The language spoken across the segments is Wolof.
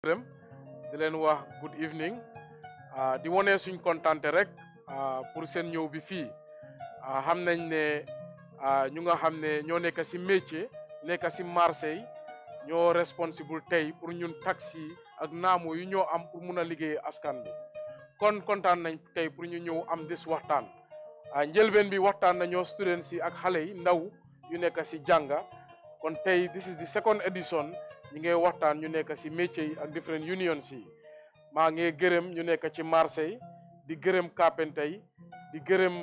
gërëm di leen wax good evening di wone suñ kontante rek pour seen ñëw bi fii xam nañ ne ñu nga xam ne ñoo nekk si métier nekk si marché yi ñoo responsible tey pour ñun taxi ak naamu yu ñoo am pour mun a liggéey askan bi kon kontaan nañ tey pour ñu ñëw am des waxtaan njëlbeen bi waxtaan nañoo students yi ak xale yi ndaw yu nekk si jànga kon tey this is the second edition ñi ngay waxtaan ñu nekk si métier yi ak different unions yi maa ngi gërëm ñu nekk ci marché yi di gërëm carpenter yi di gërëm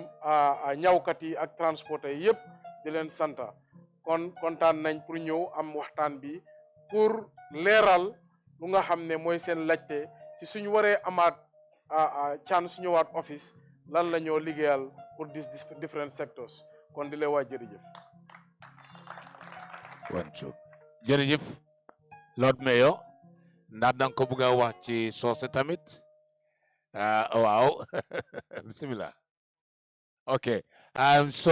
ñawkat yi ak transporter yi yëpp di leen santa kon kontaan nañ pour ñëw am waxtaan bi pour leeral lu nga xam ne mooy seen laajte si suñu waree amaat chance suñu waat office lan la ñoo liggéeyal pour these different sectors kon di leen waa jërëjëf. jërëjëf Lord Mayor ndax danga ko bëgg a wax ci soose tamit waaw bismillah okay so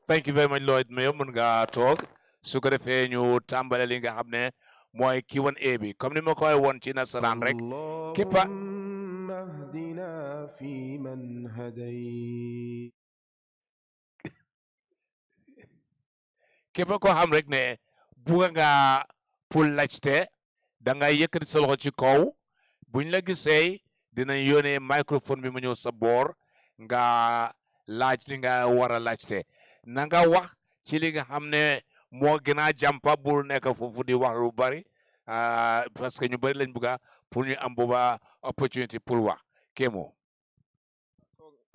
thank you very much Lord Mayor mën nga toog su ko defee ñu tàmbale li nga xam ne mooy Q&A bi comme ni ma koy woon ci nasaraan rek képpa اهدنا فيمن هديت képp ko xam rek ne bugga nga pour laajte da ngay yëkkati sa loxo ci kaw buñ la gisee dinañ yónnee microphone bi mu ñëw sa boor nga laaj li nga war a laajte na nga wax ci li nga xam ne moo gën a jàmpa bul nekk foofu di wax lu bari parce que ñu bari lañ bugga pour ñu am booba opportunity pour wax kemo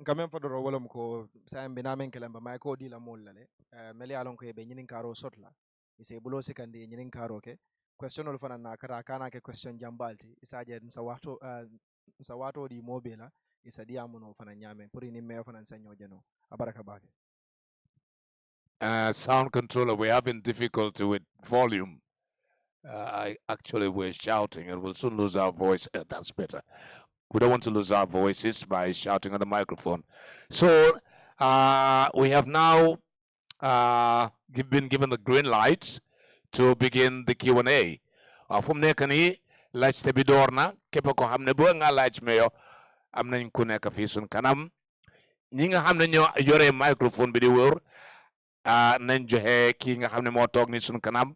quand fodoro wolom ko sambe namen kelamba may ko dila mollale meli alon ko be nyinin karo sotla ise bulo sikandi nyinin karo ke question ol fana na kara kana ke question jambalti isaje sa wato di mobila isa dia muno fana nyame pour ni me fana sanyo jeno abaraka bake sound controller we're having difficulty with volume actually we're shouting and we'll soon lose our voice that's better. We don't want to lose our voices by shouting on the microphone. So we have now been given the green lights to begin the Q&A. From nekani laaj te bi door na képp ko xam ne boo nga laaj Mayor am nañ ku nekk fii sun kanam ñi nga xam ne ñoo yore microphone bi di wër nañ joxe kii nga xam ne moo toog ni sun kanam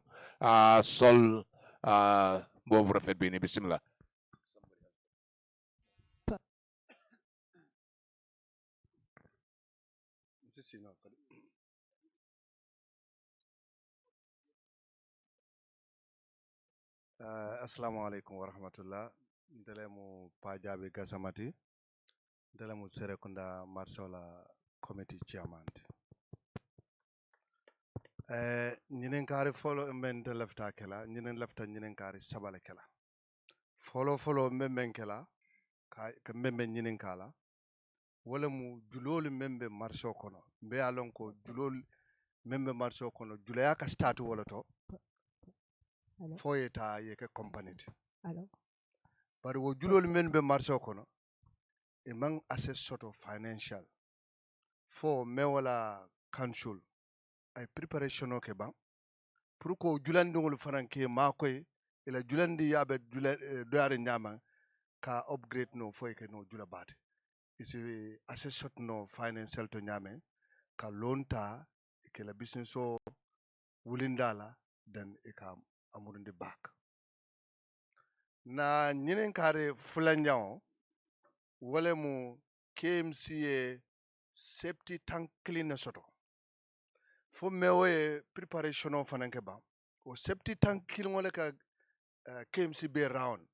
sol boobu rafet bi ni bismillah. Assalamu alaikum wa rahmatullah. Ndelemu Pajabi Gasamati. Ndelemu Serekunda Marsola Committee Chairman. Nyinen kari follow mbente lefta kela, nyinen lefta nyinen kari sabale kela. Follow mbemben kela, ka mbemben nyinen kala. Wala mu julolu membe marso kono. Mbe alon ko julolu membe marso kono. Julaya ka statu wala to. Foyeta yeke company bari wo julol men be marché kono e man assess soto financial fo me wala council ay preparation o ke ban pour ko julandingol franke makoy ila julandi yabe doyare nyama ka upgrade no foy ke no jula bate isi assess soto no financial to nyame ka lonta ke la business o wulindala dan e ka amurundi back na nyinen kare fulanjao wale mu KMC safety tank cleaner soto fo mewe preparation of fananke ba o safety tank cleaner wale ka KMC be round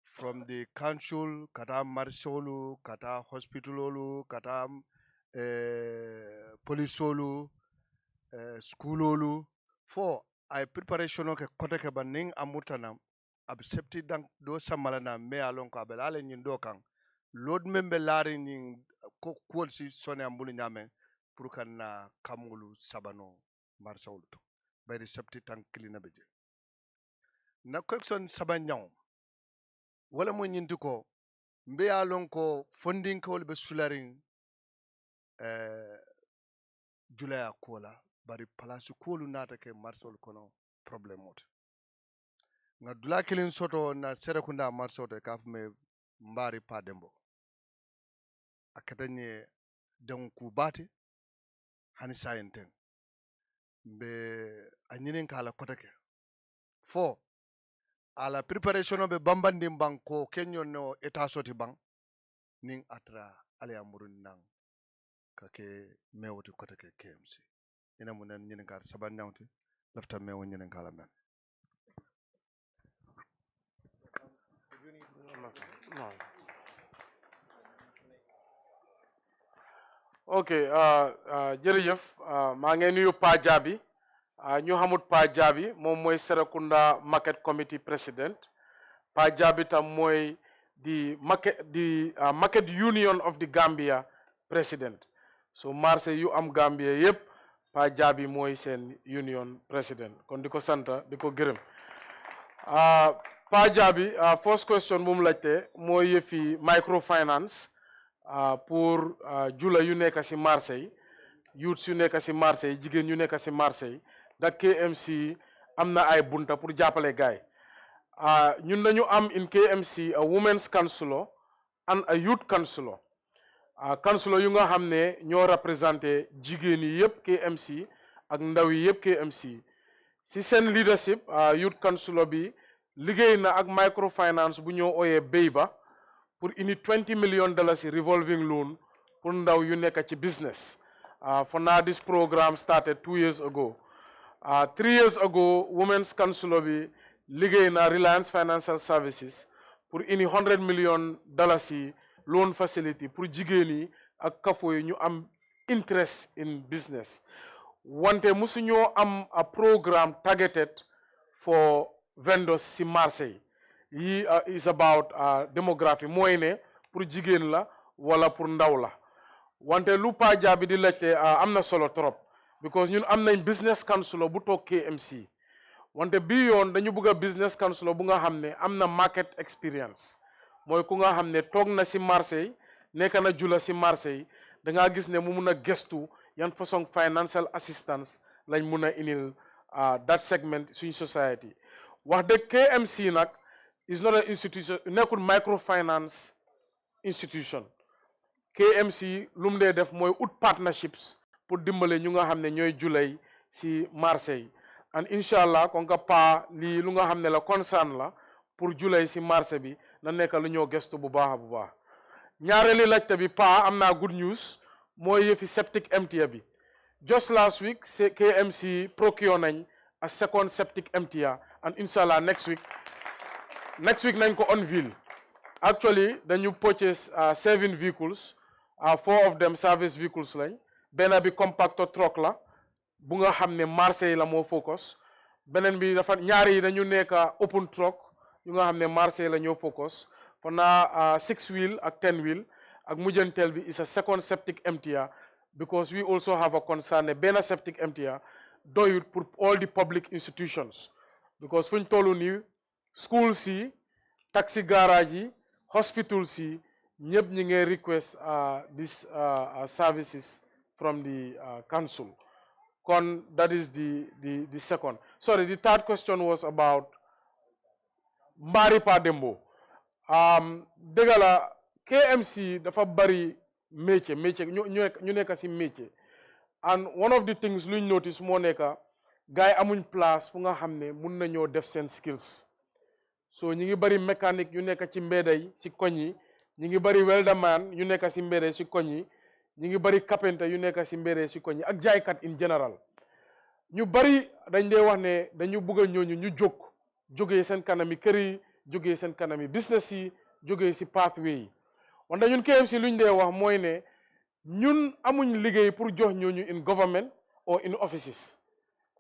from the council kata marsolu kata hospitalolu kata polisolu schoololu fo ay preparation ke kote ke banning amutana ab safety dank do samalana me alon ko abel ale nyin do kan load membe laari nyin ko kol si sone ambulu nyame pour kan na kamulu sabano marsawul to bayri safety tank clean beje na question sabanyaw wala mo nyinti ko mbe alon ko funding ko be sularing julaya kola bari place kolu nata ke marsol kono problem mot nga dula kilin soto na Serekunda marché to ka me mbari pa dembo akatanye don ku bati hani sayenten be anyinin kala kotake fo ala preparation be bambandi banko kenyon no eta soti bang ning atra ale amurun nang kake mewoti kotake KMC ina munen nyinin kar saban nyawti lafta mewo nyinin kala men Okay, jërëjëf maa ngi nuyu Pa Jabi ñu xamut Pa Jabi moom mooy Serekunda Market Committee President. Pa Jabi tam mooy the Market Union of the Gambia President. So marché yu am Gambia yëpp Pa Jabi mooy seen union president kon di ko sant di ko gërëm. Pa Jabi first question bu mu laajte mooy yëfi microfinance pour jula yu nekk si marché yi youths yu nekk si marché yi jigéen yu nekk si marché yi ndax KMC am na ay bunta pour jàppale gaay ñun dañu am in KMC a women's councilor and a youth councilor councilor yu nga xam ne ñoo représenté jigéen yi yëpp KMC ak ndaw yi yëpp KMC si seen leadership youth councilor bi liggéey na ak microfinance bu ñoo ooyee béy ba pour indi $20 million revolving loan pour ndaw yu nekk ci business. For now, this program started 2 years ago. 3 years ago, Women's Council bi liggéey na Reliance Financial Services pour indi $100 million loan facility pour jigéen yi ak kafo yi ñu am interest in business. Wante musu ñoo am a program targeted for vendors si marché yi. Yi is about demography mooy ne pour jigéen la wala pour ndaw la wante lu Pa Jabi di laajte am na solo trop because ñun am nañ business councilor bu toog KMC wante bii yoon dañu bëgg a business councilor bu nga xam ne am na market experience mooy ku nga xam ne toog na si marché yi nekk na jula si marché yi da ngaa gis ne mu mun a gestu yan façon financial assistance lañ mun a inil that segment suñ society wax dëgg KMC nag is not an institution nekkul microfinance institution KMC lu mu dee def mooy ut partnerships pour dimbale ñu nga xam ne ñooy julay si marché yi and incha allah kon ka pa lii lu nga xam ne la concern la pour julay si marché bi na nekk lu ñoo gestu bu baax a bu baax ñaareeli laajte bi pa am naa good news mooy yëfi septic emptier bi just last week KMC procure nañ a second septic emptier and incha allah next week nañ ko unveil actually dañu purchase 7 vehicles 4 of them service vehicles lañ benn bi compactor truck la bu nga xam ne marché yi la moo focus beneen bi dafa ñaari yi dañu nekk open truck yu nga xam ne marché yi la ñoo focus for na 6 wheel ak 10 wheel ak mujjanteel bi is a second septic emptier because we also have a concern ne benn septic emptier doyut pour all the public institutions because fuñ tollu nii schools yi taxi garage yi hospitals yi ñëpp ñi ngi request these services from the council kon that is the second sorry the third question was about Mbari Pa Dembo dëgg la KMC dafa bari métier ñu nekk si métier and one of the things luñ notice moo nekk gars yi amuñ place fu nga xam ne mun nañoo def seen skills so ñi ngi bari mécanique yu nekk ci mbedda yi si koñ yi ñi ngi bari welderman yu nekk si mbedda yi si koñ yi ñi ngi bari carpenter yu nekk si mbedda yi si koñ yi ak jaaykat in general ñu bari dañ dee wax ne dañu bëgg a ñooñu ñu jógee seen kanami kër yi jógee seen kanami business yi jógee si pathway yi wante ñun KMC luñ dee wax mooy ne ñun amuñ liggéey pour jox ñooñu in government or in offices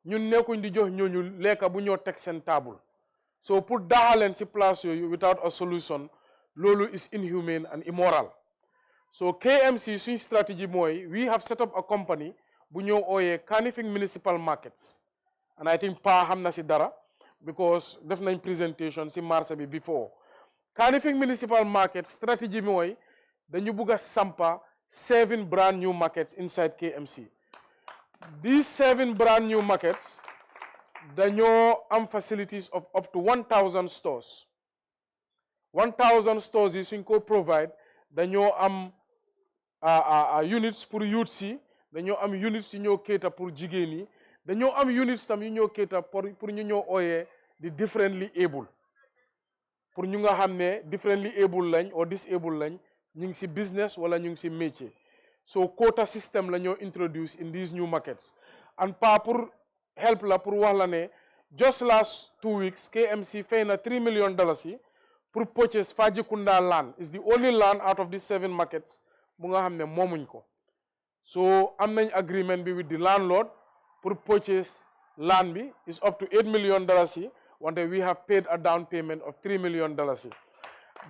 ñun nekkuñ di jox ñooñu lekka bu ñoo teg seen table so pour daaxaleen si place yooyu without a solution loolu is inhumane and immoral so KMC suñ strategy mooy we have set up a company bu ñoo ooyee Kanifing Municipal Markets and I think Pa xam na si dara because def nañ presentation si marché bi before Kanifing Municipal Market strategy mooy dañu bugg a sampa 7 brand new markets inside KMC. These 7 brand new markets dañoo am facilities of up to 1,000 stores. 1,000 stores yi suñ ko provide dañoo am units pour youth si, dañoo am units yu ñoo cater pour jigéen yi, dañoo am units tam yu ñoo cater pour ñu ñoo ooyee di differently able, pour ñu nga xam ne differently able lañ or disabled lañ, ñu ngi si business wala ñu ngi si métier. So quota system la ñoo introduce in these new markets. And pa pour help la pour wax la ne just last 2 weeks KMC fay na $3 million yi pour purchase Fajikunda land. Is the only land out of these 7 markets bu nga xam ne moomuñ ko. So am nañ agreement bi with the landlord pour purchase land bi is up to $8 million yi, wante we have paid a down payment of $3 million yi.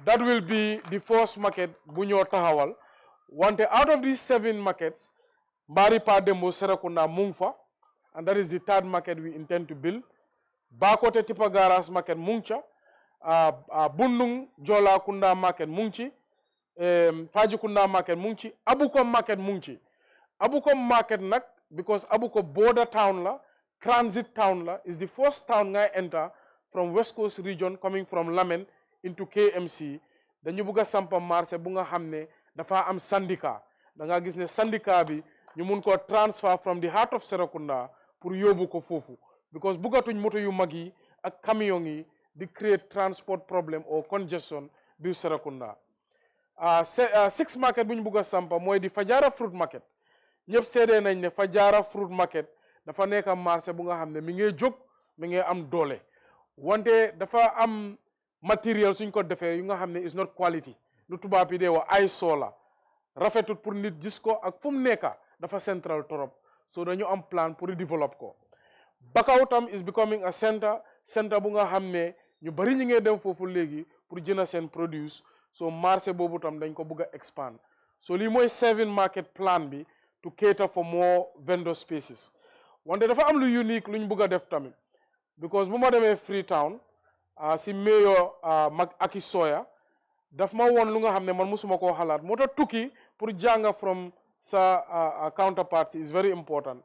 That will be the first market bu ñoo taxawal. Wante out of these 7 markets, Mbari Pa Dembo Serekunda Mungfa, and that is the 3rd market we intend to build. Bakote Tipa Garas market Mungcha, Bundung Jola Kunda market Mungchi, Fajikunda market Mungchi, Abukom market Mungchi. Abukom market nak, because Abuko border town la, transit town la, is the first town I enter from West Coast region coming from Lamen into KMC. Dañu buga sampa marché bu nga xamné dafa am syndicat. Da nga gis ne syndicat bi ñu mun ko transfer from the heart of Serekunda pour yóbbu ko foofu, because bugatuñ moto yu mag yi ak camion yi di create transport problem or congestion biir Serekunda. 6 market bu ñu bugg a sampa mooy di Fajara fruit market. ñëpp seedee nañ ne Fajara fruit market dafa nekk marché bu nga xam ne mi ngi jóg, mi ngi am doole, wante dafa am matériel suñ ko defee yu nga xam ne is not quality, lu tubaab yi dee wax ay soola rafetut pour nit gis ko ak fu mu nekka dafa central torop. So dañu am plan pour develop ko. Bakau tam is becoming a center bu nga xam ne ñu bari ñi ngee dem foofu léegi pour jëna seen produce. So marché boobu tam dañ ko bëgg a expand. So lii mooy 7 market plan bi to cater for more vendor spaces. Wante dafa am lu unique luñ bëgg a def tamit, because bu ma demee Freetown si Mayor Aki Soya daf ma woon lu nga xam ne man musuma koo xalaat, moo tax tukki pour jànga from sa counterparts is very important.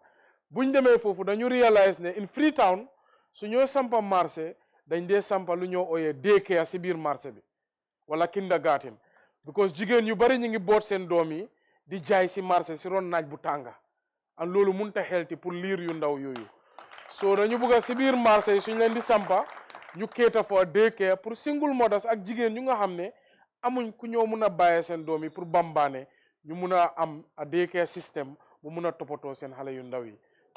buñ demee foofu dañu realize ne in Freetown su ñoo sampa marché dañ dee sampa lu ñoo ooyee daycare si biir marché bi wala kindergarten, because jigéen yu bari ñu ngi boot seen doom yi di jaay si marché si ron naaj bu tànga, and loolu mënta xelti pour liir yu ndaw yooyu. So dañu bëgg si biir marché yi suñ leen di sampa ñu cater for daycare pour single mothers ak jigéen ñu nga xam ne amuñ ku ñoo mun a bàyyee seen doom yi pour bambaane, ñu mun a am a daycare system bu mun a toppatoo seen xale yu ndaw yi.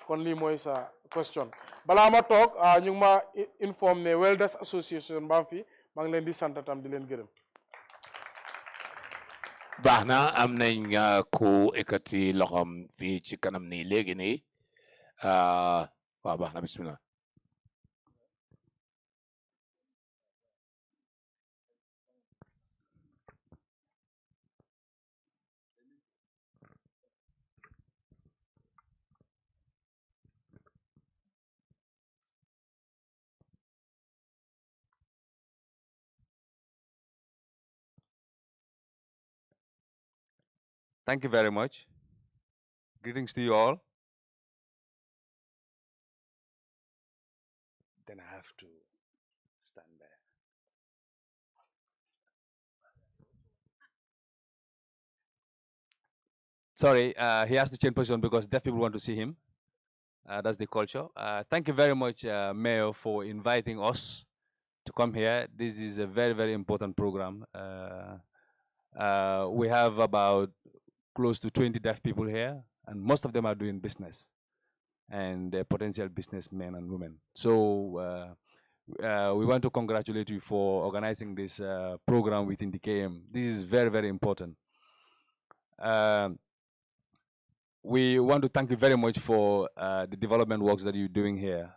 Kon lii mooy sa question. balaa ma toog ñu ngi ma inform ne Welders Association baa fi, maa ngi leen di sant tam di leen gërëm. baax na, am nañ ku ekkati loxoom fii ci kanam nii léegi nii. waaw baax na, bismillah. Thank you very much. Greetings to you all. Then I have to stand there. Sorry, he has to change position because deaf people want to see him. That's the culture. Thank you very much, Mayor, for inviting us to come here. This is a very, very important program. We have about close to 20 deaf people here, and most of them are doing business, and they're potential businessmen and women. So we want to congratulate you for organizing this program within the KM. This is very, very important. We want to thank you very much for the development works that you're doing here.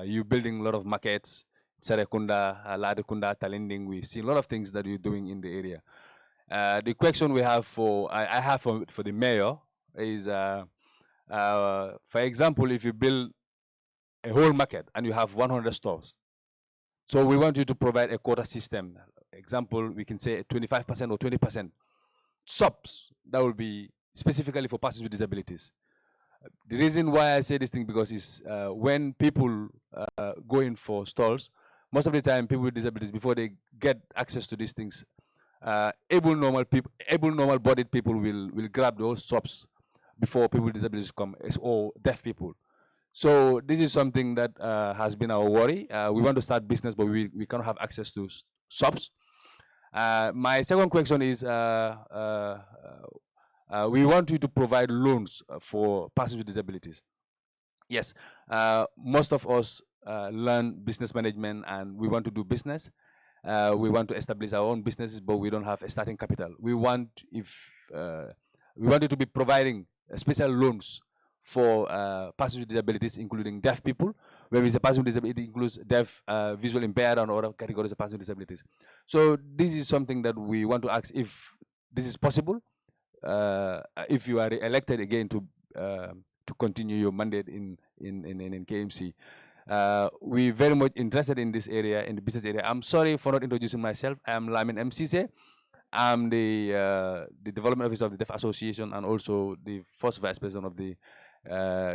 You're building a lot of markets, Serekunda, Ladekunda, Talinding. We've seen a lot of things that you're doing in the area. The question we have I have for the mayor is, for example, if you build a whole market and you have 100 stores, so we want you to provide a quota system. Example, we can say 25% or 20% shops that will be specifically for persons with disabilities. The reason why I say this thing because is when people go in for stalls, most of the time people with disabilities, before they get access to these things, able normal bodied people will grab those shops before people with disabilities come, or deaf people. So this is something that has been our worry. We want to start business, but we cannot have access to shops. My second question is, we want you to provide loans for persons with disabilities. Yes, most of us learn business management and we want to do business. We want to establish our own businesses, but we don't have a starting capital. We want you to be providing special loans for persons with disabilities, including deaf people. Where is a person with disability, it includes deaf, visual impaired, and other categories of persons with disabilities. So this is something that we want to ask if this is possible. If you are elected again to continue your mandate in KMC. We're very much interested in this area, in the business area. I'm sorry for not introducing myself. I'm Lamin MCC. I'm the development officer of the Deaf Association and also the first vice president of the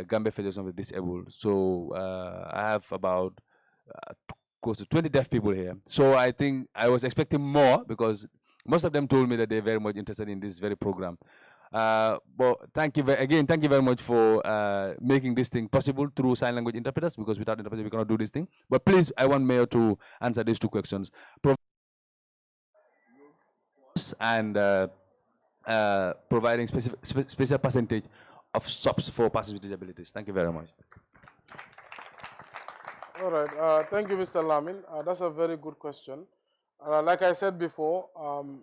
Gambia Federation of the Disabled. So I have about close to 20 deaf people here. So I think I was expecting more because most of them told me that they're very much interested in this very program. But thank you very much for making this thing possible through sign language interpreters, because without interpreters we cannot do this thing. But please, I want Mayor to answer these two questions. And providing special percentage of subs for persons with disabilities. Thank you very much. All right. Thank you, Mr. Lamin. That's a very good question. Like I said before,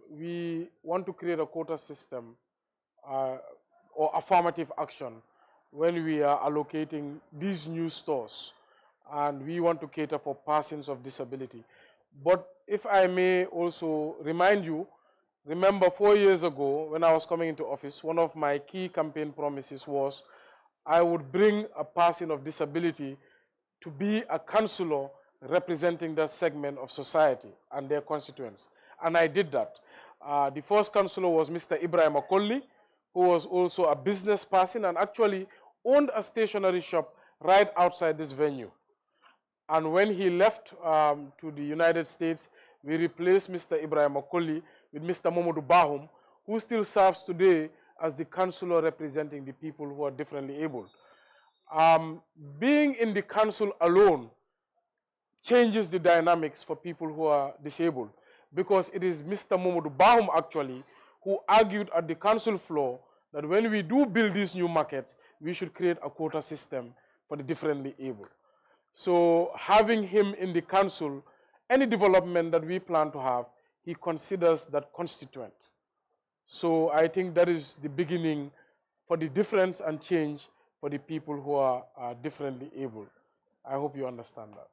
we want to create a quota system or affirmative action when we are allocating these new stores, and we want to cater for persons of disability. But if I may also remind you, remember 4 years ago when I was coming into office, one of my key campaign promises was I would bring a person of disability to be a councillor representing that segment of society and their constituents. And I did that. The first councillor was Mr. Ibrahim Akolli, who was also a business person and actually owned a stationery shop right outside this venue. And when he left to the United States, we replaced Mr. Ibrahim Akolli with Mr. Momodu Bahum, who still serves today as the councillor representing the people who are differently able. Being in the council alone changes the dynamics for people who are disabled, because it is Mr. Momodu Bahum actually who argued at the council floor that when we do build these new markets, we should create a quota system for the differently able. So having him in the council, any development that we plan to have, he considers that constituent. So I think that is the beginning for the difference and change for the people who are differently able. I hope you understand that.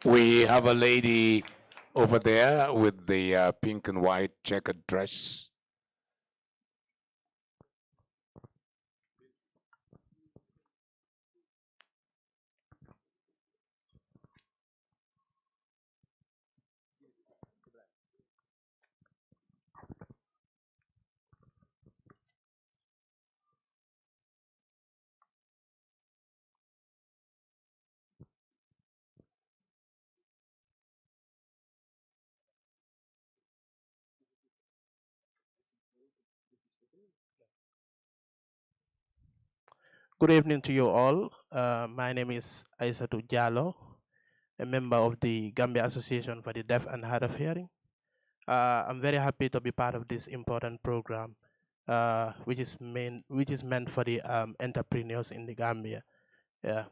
We have a lady over there with the pink and white checkered dress. Good evening to you all. My name is Aissatou Diallo, a member of the Gambia Association for the Deaf and Hard of Hearing. I'm very happy to be part of this important program, which is meant for the entrepreneurs in the Gambia. Yeah.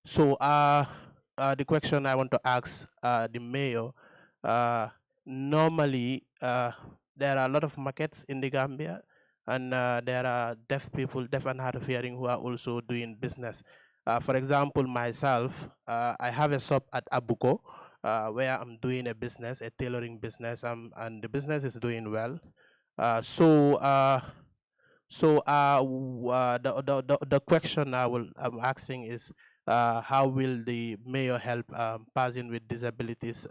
So the question I want to ask the mayor, normally there are a lot of markets in the Gambia, and there are deaf people, deaf and hard of hearing, who are also doing business. For example, myself, I have a shop at Abuko, where I'm doing a business, a tailoring business, and the business is doing well. The question I'm asking is, how will the mayor help persons with disabilities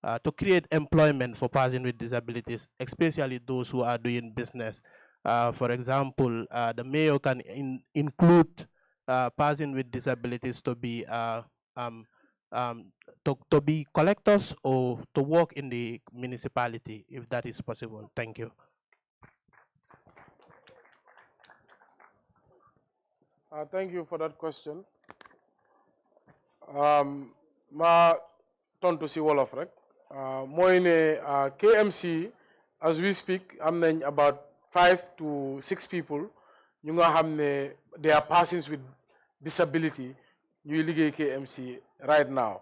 to create employment for persons with disabilities, especially those who are doing business. For example, the mayor can include persons with disabilities to be to be collectors or to work in the municipality, if that is possible. Thank you. Thank you for that question. Ma tontu si wolof rek mooy ne KMC as we speak am nañ about 5 to 6 people ñu nga xam ne they are persons with disability ñuy liggéey KMC right now,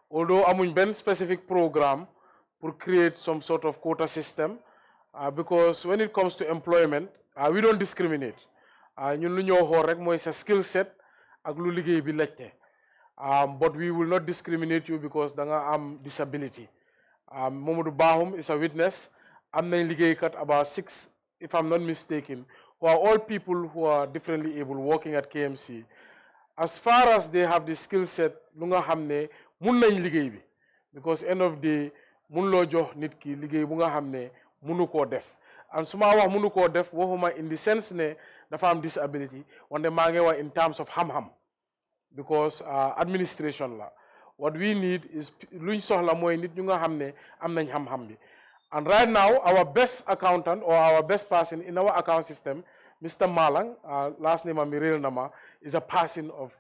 although amuñ benn specific programme pour create some sort of quota system because when it comes to employment we don't discriminate. ñun lu ñoo xool rek mooy sa skill set ak lu liggéey bi laajte. But we will not discriminate you because da nga am disability. Mamadou Bahum is a witness. Am nañ liggéeykat about 6, if I'm not mistaken, who are all people who are differently able working at KMC. As far as they have the skill set, lu nga xam ne mun nañ liggéey bi, because end of the mun loo jox nit ki liggéey bu nga xam ne munu koo def. And su ma wax munu koo def waxuma in the sense ne dafa am disability, wante maa ngi wax in terms of xam-xam. Because administration la, what we need is luñ soxla mooy nit ñu nga xam ne am nañ xam-xam bi. And right now our best accountant or our best person in our account system, Mr. Malang, last name Amiril Nama, is a person of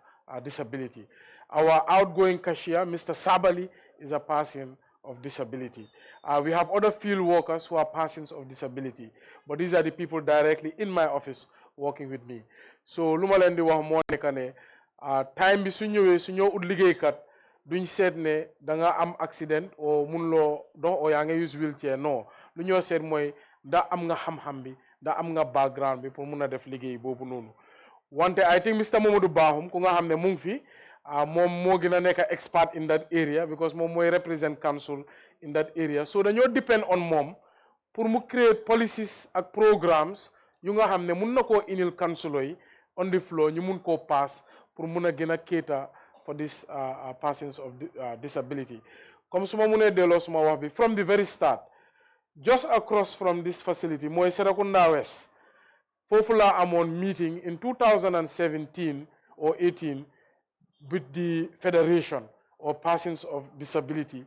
disability. Our outgoing cashier, Mr. Sabali, is a person of disability. We have other field workers who are persons of disability, but these are the people directly in my office working with me. So lu ma leen di wax moo nekk ne time bi su ñëwee su ñoo ut liggéeykat duñ seet ne da nga am accident o mun loo dox o yaa nga use wheelchair, non lu ñoo seet mooy da am nga xam-xam bi da am nga background bi pour mun a def liggéey boobu noonu. Wante I think Mr. Mamadou Bahum ku nga xam ne mu ngi fi moom moo gën a nekk expert in that area because moom mooy represent council in that area, so dañoo depend on moom pour mu create policies ak programmes yu nga xam ne mun na koo inil council yi on the floor ñu mun koo pass pour mun a gën a cater for these persons of disability. Comme suma munee delloo suma wax bi from the very start, just across from this facility mooy Serekunda West, foofu laa amoon meeting in 2017 or 18 with the federation or persons of disability,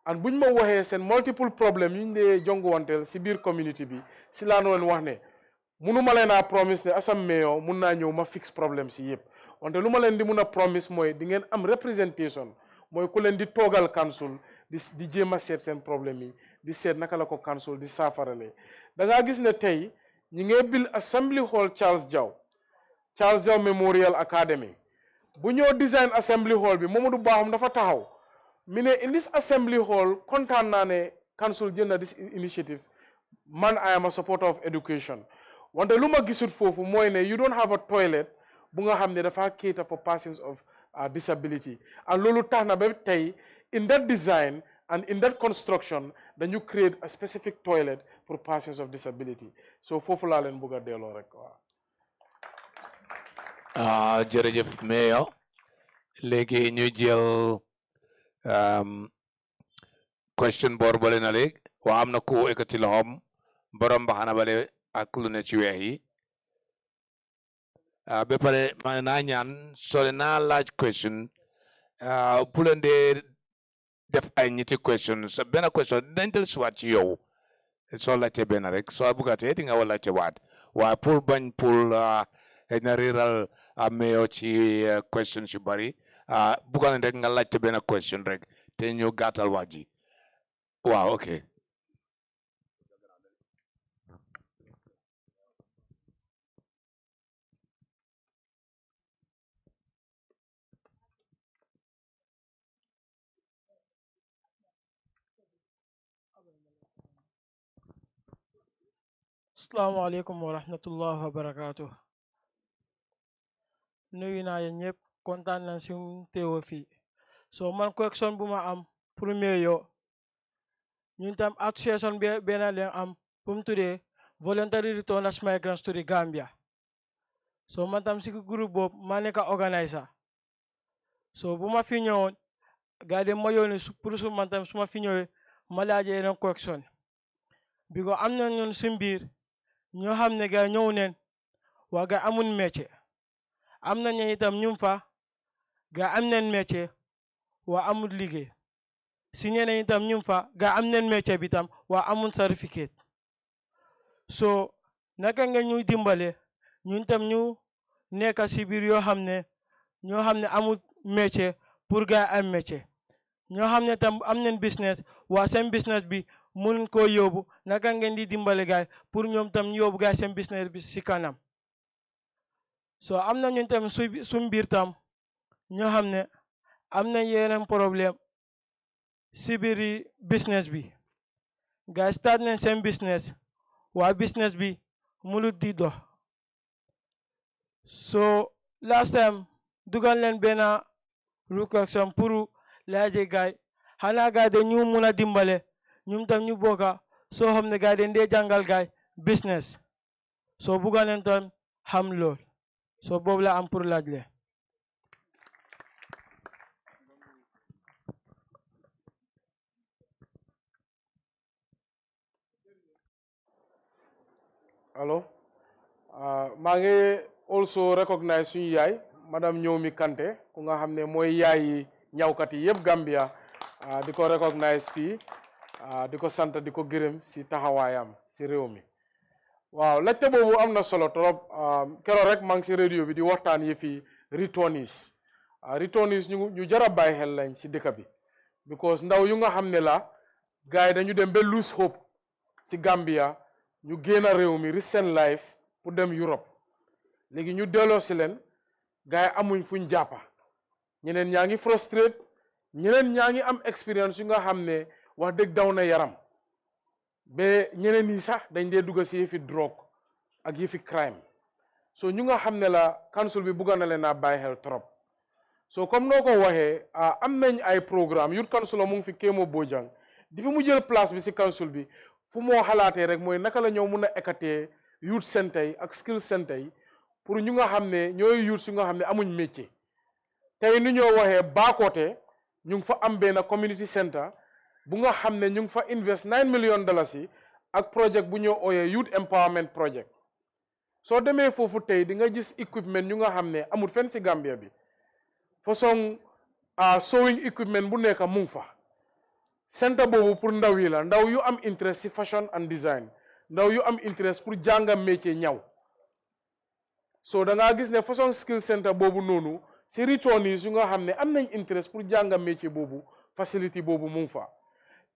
and buñ ma waxee seen multiple problems yi ñu dee jonguwanteel si biir community bi si laa noonu wax ne munuma leen a promise ne asam mayor mun naa ñëw ma fix problème si yëpp, wante lu ma leen di mun a promise mooy di ngeen am representation, mooy ku leen di toogal council di jéem a seet seen problème yi di seet naka la ko council di saafarale. Da ngaa gis ne tey ñi ngay bil assembly hall Charles Diaw Memorial Academy bu ñoo design assembly hall bi Mamadou Bahum dafa taxaw mi ne in this assembly hall kontaan naa ne council jël na this initiative, man I am a supporter of education. Wante lu ma gisut foofu mooy ne you don't have a toilet bu nga xam ne dafa cater for persons of disability, and loolu tax na ba tey in that design and in that construction dañu create a specific toilet for persons of disability, so foofu laa leen bëgg a delloo rek. jërëjëf Mayor, léegi ñu jël question boor bale na léegi waa am na ku ekkati loxoom borom mbaxana bale ak lu ne ci weex yi ba pare ma naa ñaan soo naa laaj question pour leen dee def ay ñetti question sa benn question dañ del suwaat ci yow soo laajte benn rek soo bugatee di nga war laajte waat waaye pour bañ pour na riiral Mayor ci question yu bari bugaan rek nga laajte benn question rek te ñu gàttal wax ji waaw ok. Assalamu alaikum wa rahmatullahi wa barakatuh. Nuyu naa yéen ñëpp kontaan nañ si teew fii. So man question bu ma am premier yo ñun tam association bi benn leen am bu mu tuddee voluntary return as migrants to the Gambia. So man tam si groupe boobu maa nekk organizer. So bu ma fi ñëwoon gars yi ma yónni pour man tam su ma fi ñëwee ma laajee yeneen correction because am na ñun suñ biir ñoo xam ne gars ñëw neen waa gars amuñ métier am na ñu itam ñu fa gars am neen métier waa amul liggéey si ñeneen itam ñu fa gars am neen métier bi tam waa amul certificat so naka nga ñuy dimbale ñun tam ñu nekk si biir yoo xam ne ñoo xam ne amul métier pour gars am métier ñoo xam ne tam am neen business waa seen business bi mun koo yóbbu naka ngeen di dimbale gaay pour ñoom tam ñu yóbbu gaay seen business bi si kanam so am na ñun tam suñ biir tam ñoo xam ne am na yeneen problème si biir business bi gaay start nañ seen business waa business bi mulut di dox so last time dugal leen benn reconstruction pour laaje gaay xanaa gaay de ñu mun a dimbale ñun tam ñu bokka soo xam ne gaay de ndee jàngal gaay business soo bugga leen tam xam lool soo boobu la am pour laaj le allo maa ngi also recognize suñu yaay madame Ñoomi Kanté ku nga xam ne mooy yaayi ñawkat yi yëpp Gambia di ko recognize fii di ko sant di ko gërëm si taxawaayam si réew mi waaw laajte boobu am na solo trop keroog rek maa ngi si radio bi di waxtaan yi fii returnees returnees ñu jar a bàyyi xel lañ si dëkk bi because ndaw yu nga xam ne la gars yi dañu dem ba lose hope si Gambia ñu génn réew mi risk seen life pour dem Europe léegi ñu delloo si leen gars yi amuñ fuñ jàppa ñeneen ñaa ngi frustrate ñeneen ñaa ngi am expérience yu nga xam ne wax dëgg daw na yaram ba ñeneen yi sax dañ dee dugg si yëfi drogue ak yëfi crime so ñu nga xam ne la council bi bugga na leen a bàyyi xel trop so comme noo ko waxee am nañ ay programme youth council mu ngi fi Kémo Bojang di fi mu jël place bi si council bi fu moo xalaatee rek mooy naka la ñoo mun a écarter youth centre yi ak skill centre yi pour ñu nga xam ne ñooy youth yu nga xam ne amuñ métier tey ni ñoo waxee Bakoteh ñu ngi fa am benn community center bu nga xam ne ñu ngi fa invest $9 million yi ak project bu ñoo ooyee youth empowerment project soo demee foofu tey di nga gis equipment ñu nga xam ne amul fenn si Gambia bi façon sewing equipment bu nekk mu ngi fa centre boobu pour ndaw yi la ndaw yu am interest si fashion and design ndaw yu am interest pour jànga métier ñaw so da ngaa gis ne façon skill center boobu noonu si returnees yu nga xam ne am nañ interest pour jànga métier boobu facility boobu mu ngi fa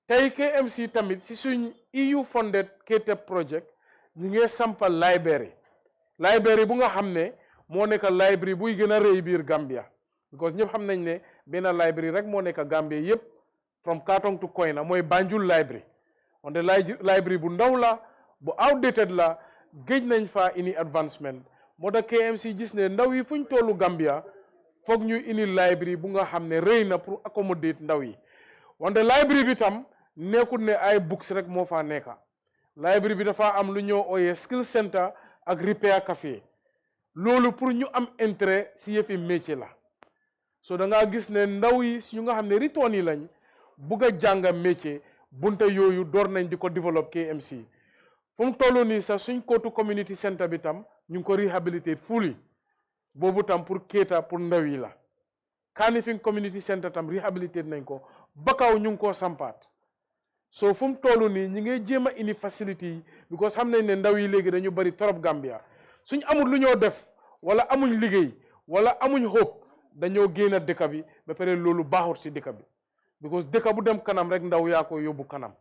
tey KMC tamit si suñ EU funded KTEP project ñu ngi sampal library bu nga xam ne moo nekk library buy gën a rëy biir Gambia because ñëpp xam nañ ne benn library rek moo nekk Gambia yëpp from Katong to Koina mooy Banjul library wante library bu ndaw la bu outdated la géej nañ fa ini advancement moo tax KMC gis ne ndaw yi fuñ tollu Gambia foog ñu ini library bu nga xam ne rëy na pour accommodate ndaw yi wante library bi tam nekkul ne ay books rek moo fa nekka library bi dafa am lu ñoo ooyee skill center ak repair café loolu pour ñu am intérêt si yëfi métier la so da ngaa gis ne ndaw yi si ñu nga xam ne return yi lañ bugg a jàng métier bunte yooyu door nañ di ko développe KMC fu mu toll nii sax suñ kootu community center bi tam ñu ngi ko réhabilité fully boobu tam pour kéeta pour ndaw yi la Kanifing community center tam réhabilité nañ ko Bakaw ñu ngi koo sampaat so fu mu toll nii ñi ngay jéem a indi facilité yi because xam nañ ne ndaw yi léegi dañu bari trop Gambia suñ amul lu ñoo def wala amuñ liggéey wala amuñ hope dañoo génn dëkk bi ba pare loolu baaxut si dëkk bi because dëkk bu dem kanam rek ndaw yaa ko yóbbu kanam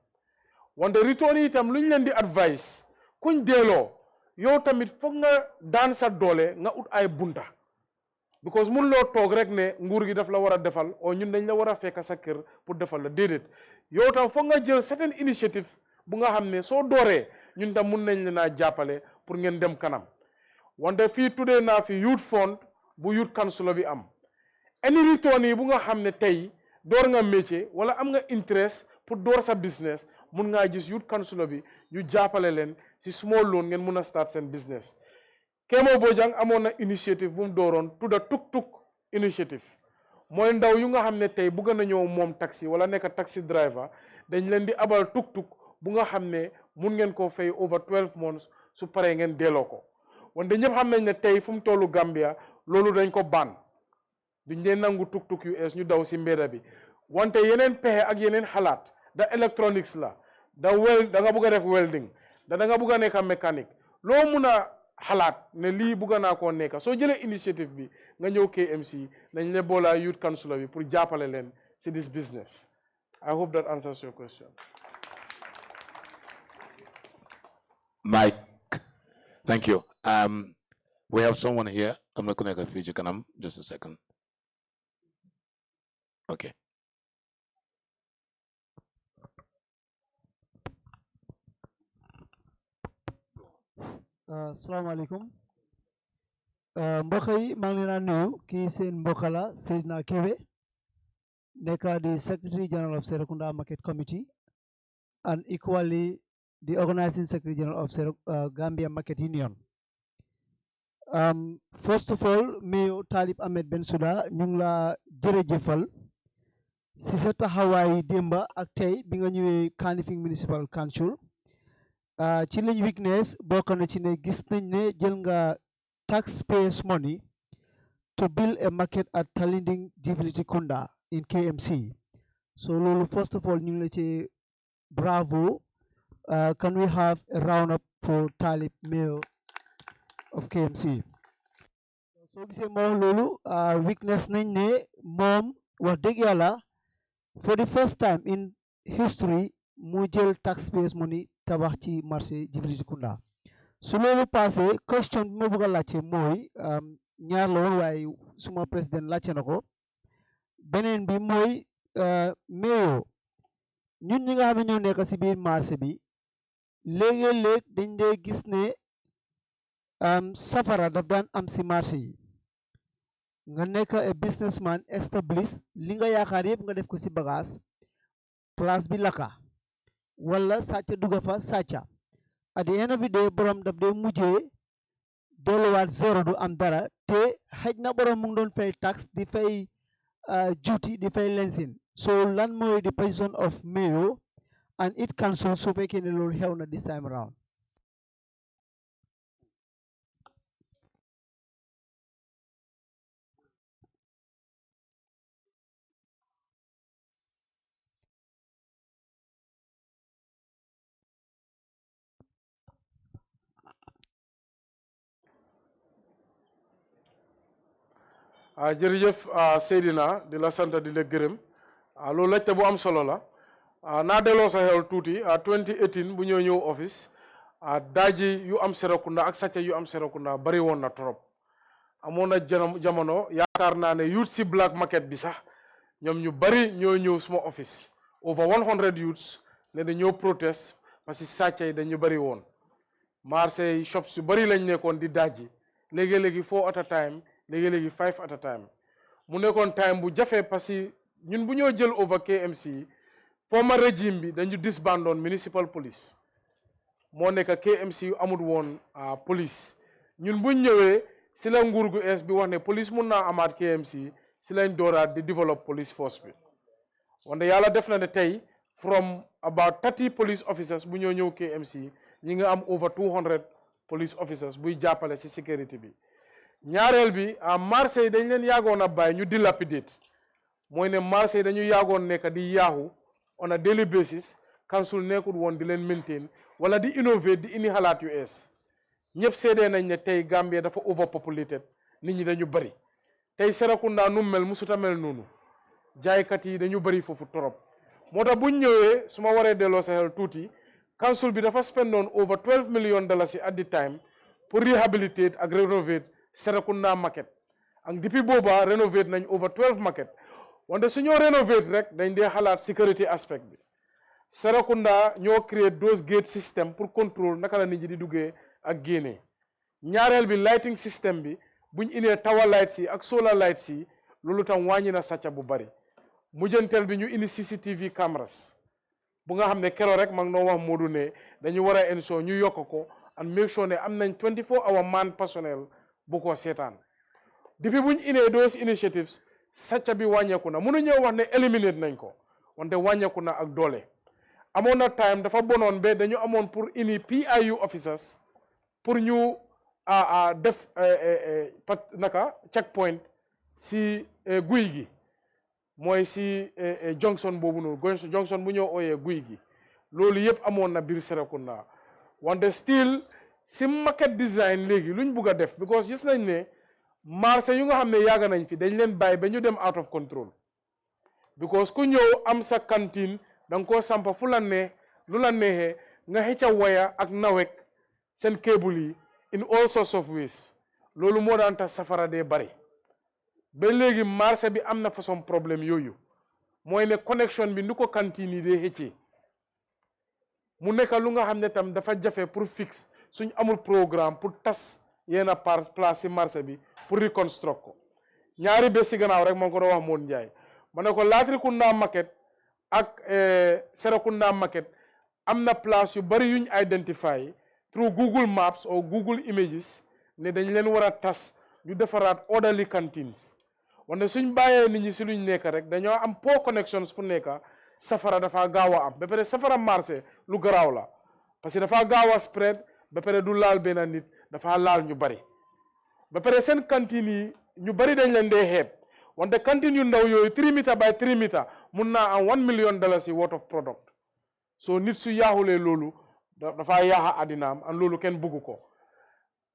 wante return yi itam lu ñu leen di advice kuñ deeloo yow tamit foog nga daan sa doole nga ut ay bunta because mun loo toog rek ne nguur gi daf la war a defal o ñun dañ la war a fekk sa kër pour defal la déedéet yow tam foog nga jël certain initiative bu nga xam ne soo dooree ñun tam mun nañ leen a jàppale pour ngeen dem kanam wante fii tuddee naa fi youth fund bu youth council bi am any return yi bu nga xam ne tey door nga métier wala am nga interest pour door sa business mun ngaa gis youth council bi ñu jàppale leen si small loan ngeen mun a start seen business Kémo Bojang amoon na initiative bu mu dooroon tudda tuk-tuk initiative mooy ndaw yu nga xam ne tey bugg nañoo moom taxi wala nekk taxi driver dañ leen di abal tuk-tuk bu nga xam ne mun ngeen koo fay over 12 months su paree ngeen delloo ko wante ñëpp xam nañ ne tey fu mu tollu Gambia loolu dañ ko ban duñ dee nangu tuk-tuk yu ees ñu daw si mbedda bi wante yeneen pexe ak yeneen xalaat da electronics la da nga bugg a def welding da nga bugg a nekk mécanique loo mun a xalaat ne lii bugg naa koo nekk soo jëlee initiative bi nga ñëw KMC nañ ne boolaa youth councilor bi pour jàppale leen si this business. I hope that answers your question. Mike, thank you. We have someone here. I'm not going to feature Kanam. Just a second. Okay. Assalamu alaikum. Mbokk yi maa ngi leen a nuyu kii seen mbokk la Seydina Kebe nekk the Secretary General of Serekunda Market Committee and equally the Organizing Secretary General of Gambia Market Union. First of all, Mayor Talib Ahmed Bensouda ñu ngi la jërëjëfal si sa taxawaay démba ak tey bi nga ñëwee Kanifing Municipal Council ci lañ weakness bokk na ci ne gis nañ ne jël nga taxpayers money to build a market at Talinding Jibiliti Kunda in KMC. So Lulu, first of all, ñu bravo. Can we have a round up for Talib, Mayor of KMC? So we say more Lulu, weakness nañ ne mom wax dëgg yàlla for the first time in history mu jël taxpayers money tabax ci marché Jibiliti Kunda. su loolu passé question bi ma bëgg a laajte mooy ñaar la woon waaye suma président laajte na ko beneen bi mooy Mayor ñun ñi nga xam ne ñoo nekk si biir marché bi léegi-léeg dañ dee gis ne safara daf daan am si marché yi nga nekk a businessman established li nga yaakaar yëpp nga def ko si bagage place bi lakka wala sàcca dugga fa sàcca at the end of the day borom daf dee mujjee delluwaat zéro du am dara te xëj na borom mu ngi doon fay tax di fay duty di fay lensin so lan mooy the position of Mayor and it council su fekkee ne loolu xew na this time around. jërëjëf Seydina di la sant di la gërëm loolu laajte bu am solo la naa delloo sa xel tuuti 2018 bu ñëw office daaji yu am Serekunda ak sàcca yu am Serekunda bari woon na trop amoon na jamono yaakaar naa ne youth si black market bi sax ñoom ñu bari ñoo ñëw suma office over 100 youths ne dañoo protest parce que sàcca yi dañu bari woon marché shops yu bari lañ nekkoon di daaji léegi-léegi 4 at a time léegi-léegi 5 at a time mu nekkoon time bu jafe parce que ñun bu ñoo jël over KMC former régime bi dañu disbandoon municipal police moo nekk KMC yu amul woon police ñun buñ ñëwee si la nguur gu ees bi wax ne police mun naa amaat KMC si lañ dooraat di develop police force bi wante yàlla def na ne tey from about 30 police officers bu ñoo ñëw KMC ñi nga am over 200 police officers buy jàppale si sécurité bi ñaareel bi marché yi dañ leen yaagoon a bàyyi ñu dilapidate mooy ne marché yi dañu yaagoon nekk di yaaxu on a daily basis council nekkul woon di leen maintain wala di innovate di indi xalaat yu ees ñëpp seedee nañ ne tey Gambia dafa overpopulated nit ñi dañu bari tey Serekunda nu mel musuta mel noonu jaaykat yi dañu bari foofu torop moo tax buñ ñëwee su ma waree delloo sa xel tuuti council bi dafa spendoon over $12 million at the time pour rehabilitate ak renovate Serekunda market ak depuis booba renovate nañ over 12 market wante su ñoo renovate rek dañ dee xalaat security aspect bi Serekunda ñoo create those gate system pour contrôle naka la nit ñi di duggee ak génnee ñaareel bi lighting system bi buñ indee tower lights yi ak solar lights yi loolu tam wàññi na sàcca bu bari mujjanteel bi ñu indi CCTV cameras bu nga xam ne keroog rek ma ngi noo wax Modou ne dañu war a ensure ñu yokk ko and make sure ne am nañ 24-hour man personnel bu ko seetaan depuis buñ indee those initiatives sàcca bi wàññeeku na mënu ñëw wax ne eliminate nañ ko wante wàññeeku na ak doole amoon na time dafa bonoon ba dañu amoon pour ini PIU officers pour ñu def naka checkpoint si guy gi mooy si junction boobu noonu junction bu ñoo ooyee guy gi loolu yëpp amoon na biir Serekunda wante still si market design léegi luñ bugg a def because gis nañ ne marché yu nga xam ne yàgg nañ fi dañ leen bàyyi ba ñu dem out of control because ku ñëw am sa cantine da nga koo sampa fu la neex lu la neexee nga xëcca waya ak nawek seen cable yi in all sorts of ways loolu moo daan tax safara dee bari ba léegi marché bi am na façon problème yooyu mooy ne connexion bi ni ko cantine yi dee xëccee mu nekk lu nga xam ne tam dafa jafe pour fixe suñ amul programme pour tas yenn place si marché bi pour reconstruct ko ñaari bés si gannaaw rek moo ko doon wax Moon Njaay ma ne ko Latrikunda market ak Serekunda market am na place yu bari yuñ identify through Google Maps or Google Images ne dañ leen war a tas ñu defaraat orderly canteens wante suñ bàyyee nit ñi si luñ nekk rek dañoo am poor connections fu nekk safara dafa gaaw a am ba pare safara marché lu garaaw la parce que dafa gaaw a spread ba pare du laal benn nit dafa laal ñu bari ba pare seen cantine yi ñu bari dañ leen dee xeeb wante cantine yu ndaw yooyu 3 meter by 3 meter mun naa am $1 million worth of product so nit su yaaxulee loolu dafa yaaxa àddinaam an loolu kenn bugg ko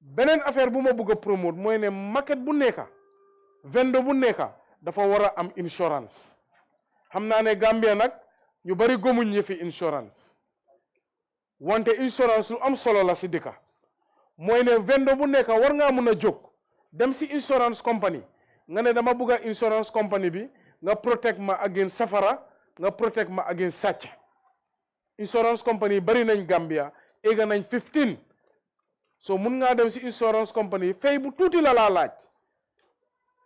beneen affaire bu ma bugg a promote mooy ne market bu nekka vendor bu nekka dafa war a am insurance xam naa ne Gambia nag ñu bari gomuñ ñi fi insurance wante insurance lu am solo la si dëkka mooy ne vendor bu nekka war ngaa mun a jóg dem si insurance company nga ne dama bugg a insurance company bi nga protect ma against safara nga protect ma against sàcc insurance company bari nañ Gambia éega nañ 15 so mun ngaa dem si insurance company fay bu tuuti la laa laaj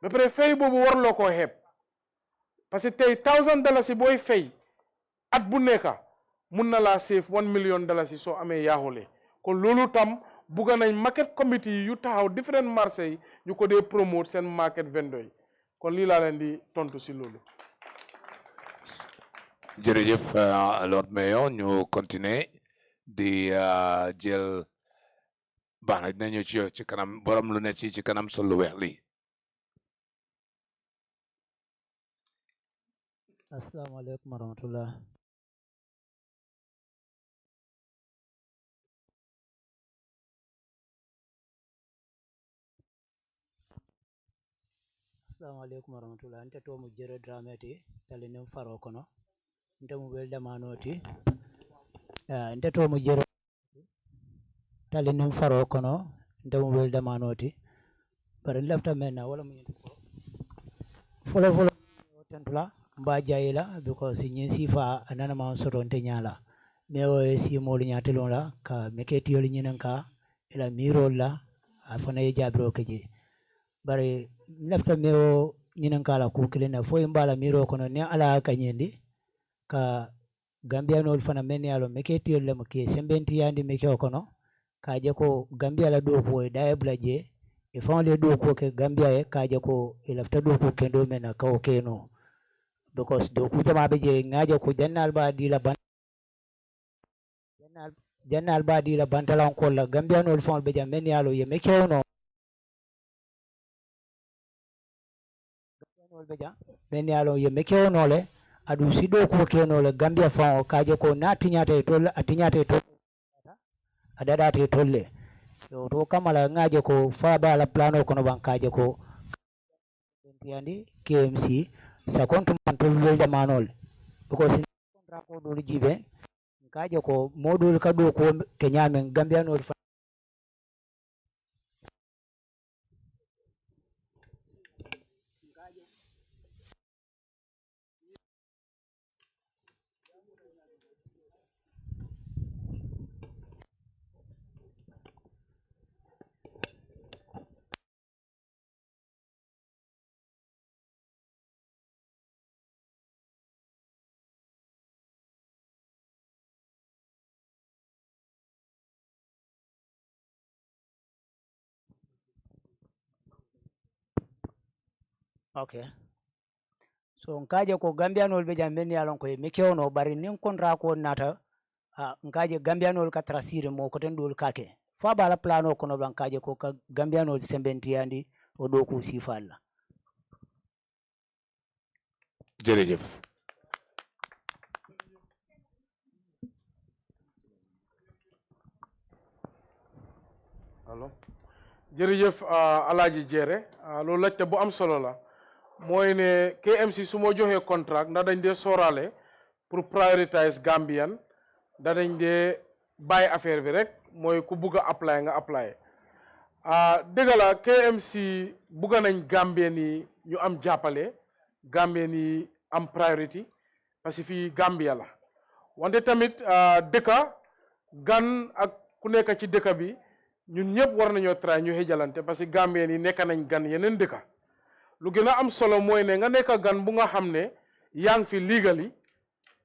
ba pare fay boobu warloo koo xeeb parce que tey $1,000 booy fay at bu nekka mun na laa save $1 million soo amee yaaxule kon loolu tam bugga nañ market committee yu taxaw different marché yi ñu ko dee promote seen market vendor yi kon lii laa leen di tontu si loolu. jërëjëf Lord Mayor ñu continuer di jël baax na dinañu ci kanam borom lu ne ci kanam sol lu weex lii. Assalamualaikum warahmatullah. Assalamualaikum warahmatullah. Nte to mu jere dramati tali nem faro kono. Nte mu bel damanoti. Nte to mu jere tali nem faro kono. Nte mu bel damanoti. Bare lafta mena wala mu folo tentula mba jayila because nyin sifa anana ma soto nte nyala mewo si molu nyatelon la ka meketi yoli nyinen ka ila miro la afana ye jabro keje bare lafta mewo nyinen ka la ku kilena fo mbala miro kono ne ala kanyendi ka Gambia no fana men yalo meketi yoli mo ke sembenti yandi mekeo kono ka je ko Gambia la do ko da eblaje e fon le do ko ke Gambia e ka je ko lafta do ko kendo mena ka o keno because do ku jama be je ngaje ko jannal ba di la ban jannal ba di la bantalan ko la Gambia no fon be jam men yalo ye mekewno be jam men yalo ye mekewno le adu sido ko keno le Gambia fon kaje ko na tinyate to atinyate to adadate tolle yo to kamala ngaje ko fa ba la plano kono ban kaje ko yandi KMC sa kontu mantul welda manol because kontra ko do jibe kaje ko modul ka do ko kenyamen Gambia no okay so nkaje ko Gambia no be jam men yalon ko me kewno bari nin kontra ko nata nkaje gambianol ka trasire mo ko ten dol kake fa bala plano kono ban kaje ko ka gambianol sembentiyandi o do ko sifalla jërëjëf allo jërëjëf Alaaji Jeere loolu laajte bu am solo la mooy ne KMC su ma joxee contract ndax dañ dee sóoraale pour prioritize Gambian da dañ dee bàyyi affaire bi rek mooy ku bugg a apply nga apply dëgg la KMC bugg nañ Gambien yi ñu am jàppale Gambien yi am priority parce que fii Gambia la wante tamit dëkka gan ak ku nekk ci dëkk bi ñun ñëpp war nañoo try ñu xëjalante parce que Gambien yi nekk nañ gan yeneen dëkka lu gën a am solo mooy ne nga nekk gan bu nga xam ne yaa ngi fi legally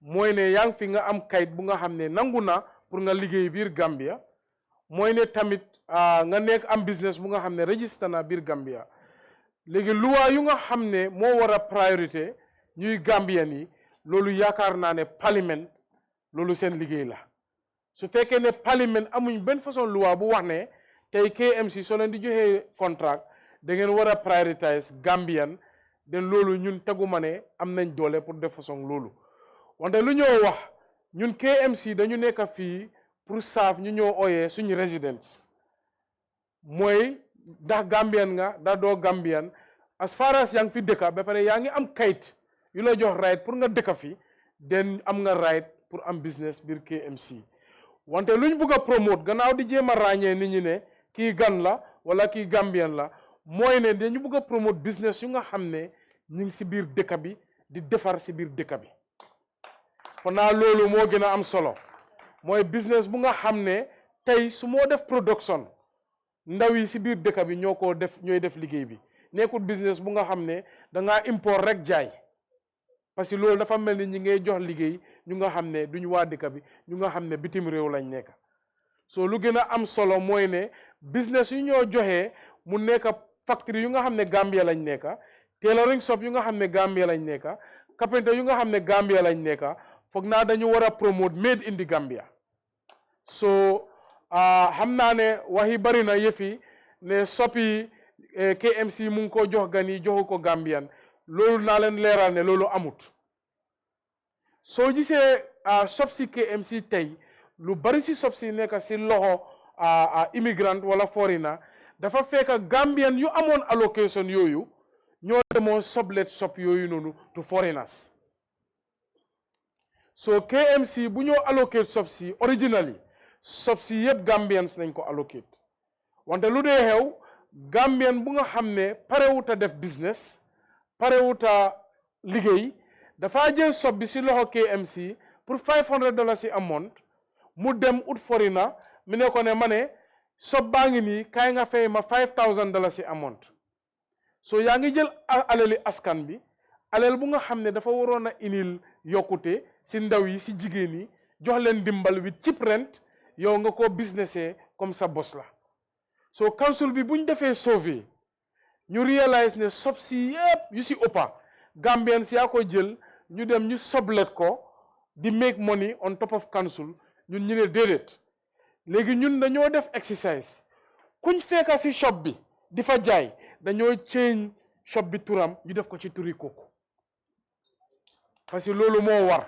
mooy ne yaa ngi fi nga am kayit bu nga xam ne nangu na pour nga liggéey biir Gambia mooy ne tamit nga nekk am business bu nga xam ne registré na biir Gambia léegi luwaa yu nga xam ne moo war a priorité ñuy Gambien yi loolu yaakaar naa ne parlement loolu seen liggéey la su fekkee ne parlement amuñ benn façon luwaa bu wax ne tey KMC soo leen di joxee contract da ngeen war a prioritize Gambian den loolu ñun teguma ne am nañ doole pour def façon loolu wante lu ñoo wax ñun KMC dañu nekk fii pour saaf ñu ñoo ooyee suñu residence mooy ndax Gambian nga ndax doo Gambian as far as yaa ngi fi dëkka ba pare yaa ngi am kayit yu la jox right pour nga dëkka fi den am nga right pour am business biir KMC wante luñ bugg a promote gannaaw di jéem a ràññee nit ñi ne kii gan la wala kii Gambian la mooy ne dañu bugg a promote business yu nga xam ne ñu ngi si biir dëkk bi di defar si biir dëkk bi kon naa loolu moo gën a am solo mooy business bu nga xam ne tey su moo def production ndaw yi si biir dëkk bi ñoo ko def ñooy def liggéey bi nekkul business bu nga xam ne dangaa import rek jaay parce que loolu dafa mel ni ñi ngay jox liggéey ñu nga xam ne duñu waa dëkk bi ñu nga xam ne bitim réew lañ nekk so lu gën a am solo mooy ne business yu ñoo joxee mu nekk factory yu nga xam ne Gambia lañ nekk tailoring shop yu nga xam ne Gambia lañ nekk carpenter yu nga xam ne Gambia lañ nekk foog naa dañu war a promote made in the Gambia so xam naa ne waxi bari na yëfi ne soppi KMC mu ngi ko jox gan yi joxu ko Gambian loolu naa leen leeral ne loolu amut soo gisee shop si KMC tey lu bari si shop si nekk si loxo immigrant wala foreigner dafa fekk Gambian yu amoon allocation yooyu ñoo demoo sublet shop yooyu noonu to foreigners so KMC bu ñoo allocate shop si originally shop si yëpp Gambians nañ ko allocate wante lu dee xew Gambian bu nga xam ne parewut a def business parewut a liggéey dafa jël shop bi si loxo KMC pour $500 si amount mu dem ut foreigner mi ne ko ne ma ne shop baa ngi nii kaay nga fay ma $5,000 si amount so yaa ngi jël alali askan bi alal bu nga xam ne dafa waroon a inil yokkute si ndaw yi si jigéen yi jox leen dimbal with cheap rent yow nga ko businessé comme sa bos la so council bi buñ defee sauvé ñu réalise ne shop si yëpp yu si ëppa Gambian si yaa ko jël ñu dem ñu sublet ko di make money on top of council ñun ñu ne déedéet léegi ñun dañoo def exercise kuñ fekka si shop bi di fa jaay dañoo change shop bi turam ñu def ko ci turi kooku parce que loolu moo war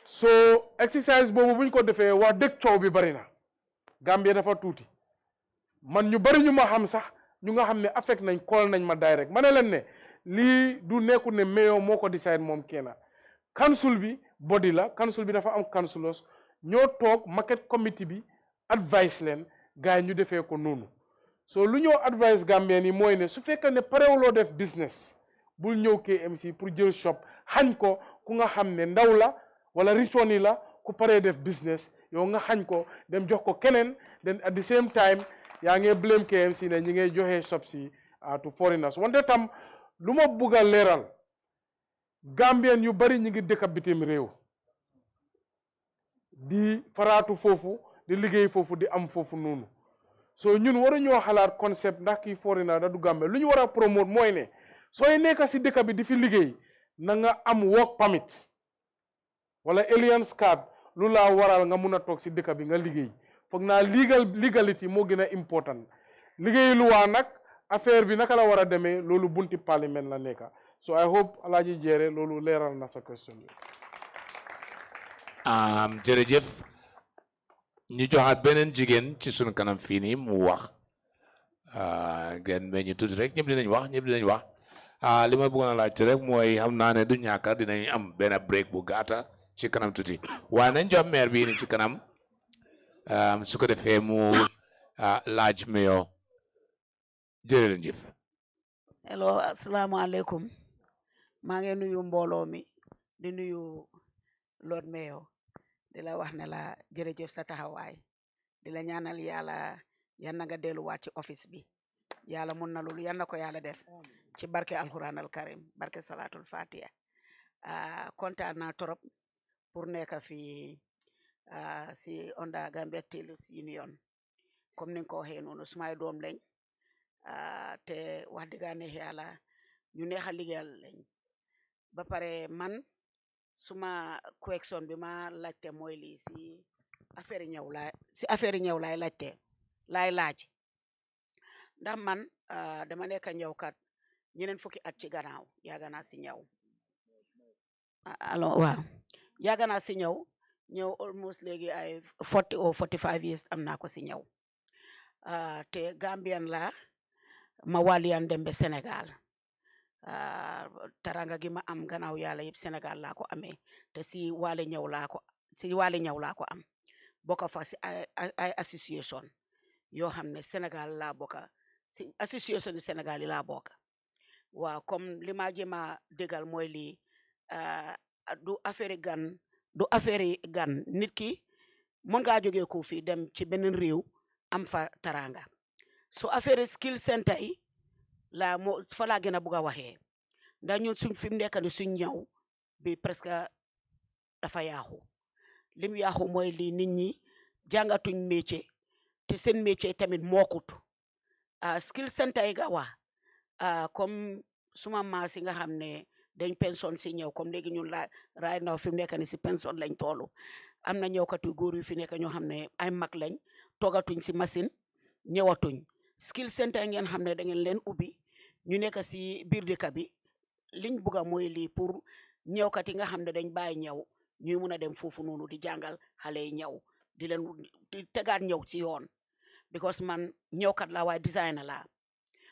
so exercise boobu buñ ko defee wax dëgg coow bi bari na Gambia dafa tuuti man ñu bari ñu ma xam sax ñu nga xam ne affect nañ call nañ ma direct ma ne leen ne lii du nekku ne mayor moo ko decide moom kenn council bi body la council bi dafa am councilors ñoo toog market committee bi advice leen gars yi ñu defee ko noonu so lu ñoo advice Gambien yi mooy ne su fekkee ne parewuloo def business bul ñëw KMC pour jël shop xañ ko ku nga xam ne ndaw la wala return yi la ku paree def business yow nga xañ ko dem jox ko keneen then at the same time yaa ngi blame KMC ne ñi ngay joxe shop si to foreigners wante tam lu ma bugg a leeral Gambien yu bari ñi ngi dëkk bitim réew di faraatu foofu di liggéey foofu di am foofu noonu so ñun waruñoo xalaat concept ndax kii foreigner da du Gambie lu ñu war a promote mooy ne sooy nekk si dëkk bi di fi liggéey na nga am work permit wala aliens card lu la waral nga mun a toog si dëkk bi nga liggéey foog naa legality moo gën a important liggéey luwaa nag affaire bi naka la war a demee loolu bunti parlement la nekka so I hope Alaaji Jeere loolu leeral na sa question bi. jërëjëf ñu joxaat beneen jigéen ci sunu kanam fii nii mu wax ngeen mais ñu tuuti rek ñëpp dinañ wax li ma bëggoon a laajte rek mooy xam naa ne du ñàkk dinañ am benn break bu gaata ci kanam tuuti waaye nañ jox maire bii ni ci kanam su ko defee mu laaj Mayor jërëjëf. hello asalaamaaleykum maa ngi nuyu mbooloo mi di nuyu Lord Mayor di la wax ne la jërëjëf sa taxawaay di la ñaanal yàlla yan na nga delluwaat ci office bi yàlla mun na loolu yan na ko yàlla def ci barke alquran al karim barke salatul fatiha kontaan naa trop pour nekk fi si onda Gambia Tailors Union comme ni nga ko waxee noonu sumay doom lañ te wax dëgg neex yàlla ñu neex a liggéeyal lañ ba pare man suma question bi ma laajte mooy lii si affaire ñëw laay laajte laay laaj ndax man dama nekk ñëwkat ñeneen fukki at ci gannaaw yàgg naa si ñëw alors waaw yàgg naa si ñëw almost léegi ay 40 or 45 years am naa ko si ñëw te Gambian la ma waliyan dem ba Sénégal taranga gi ma am gannaaw yàlla yëpp Sénégal laa ko amee te si wàllu ñëw laa ko am bokk fa si ay association yoo xam ne Sénégal laa bokk si association du Sénégal yi laa bokk waaw comme li ma jéem a déggal mooy lii du affaire gan nit ki mën ngaa jógee ko fii dem ci beneen réew am fa taranga so affaire skill center yi la moo fa laa gën a bugg a waxee ndax ñun suñ fi mu nekk ni suñ ñëw bi presque dafa yaaxu lim yaaxu mooy lii nit ñi jàngatuñ métier te seen métier tamit mookut skill center yi nga wax comme suma maas yi nga xam ne dañ pension si ñëw comme léegi ñun la right now fi mu nekk ni si pension lañ toolu am na ñëwkatu góor yu fi nekk ñoo xam ne ay mag lañ toogatuñ si machine ñëwatuñ skill center ngeen xam ne da ngeen leen ubbi ñu nekk si biir dëkk bi liñ bugga mooy lii pour ñëwkat yi nga xam ne dañ bàyyi ñëw ñuy mun a dem foofu noonu di jàngal xale yi ñëw di leen di tegaat ñëw ci yoon because man ñëwkat la waaye designer la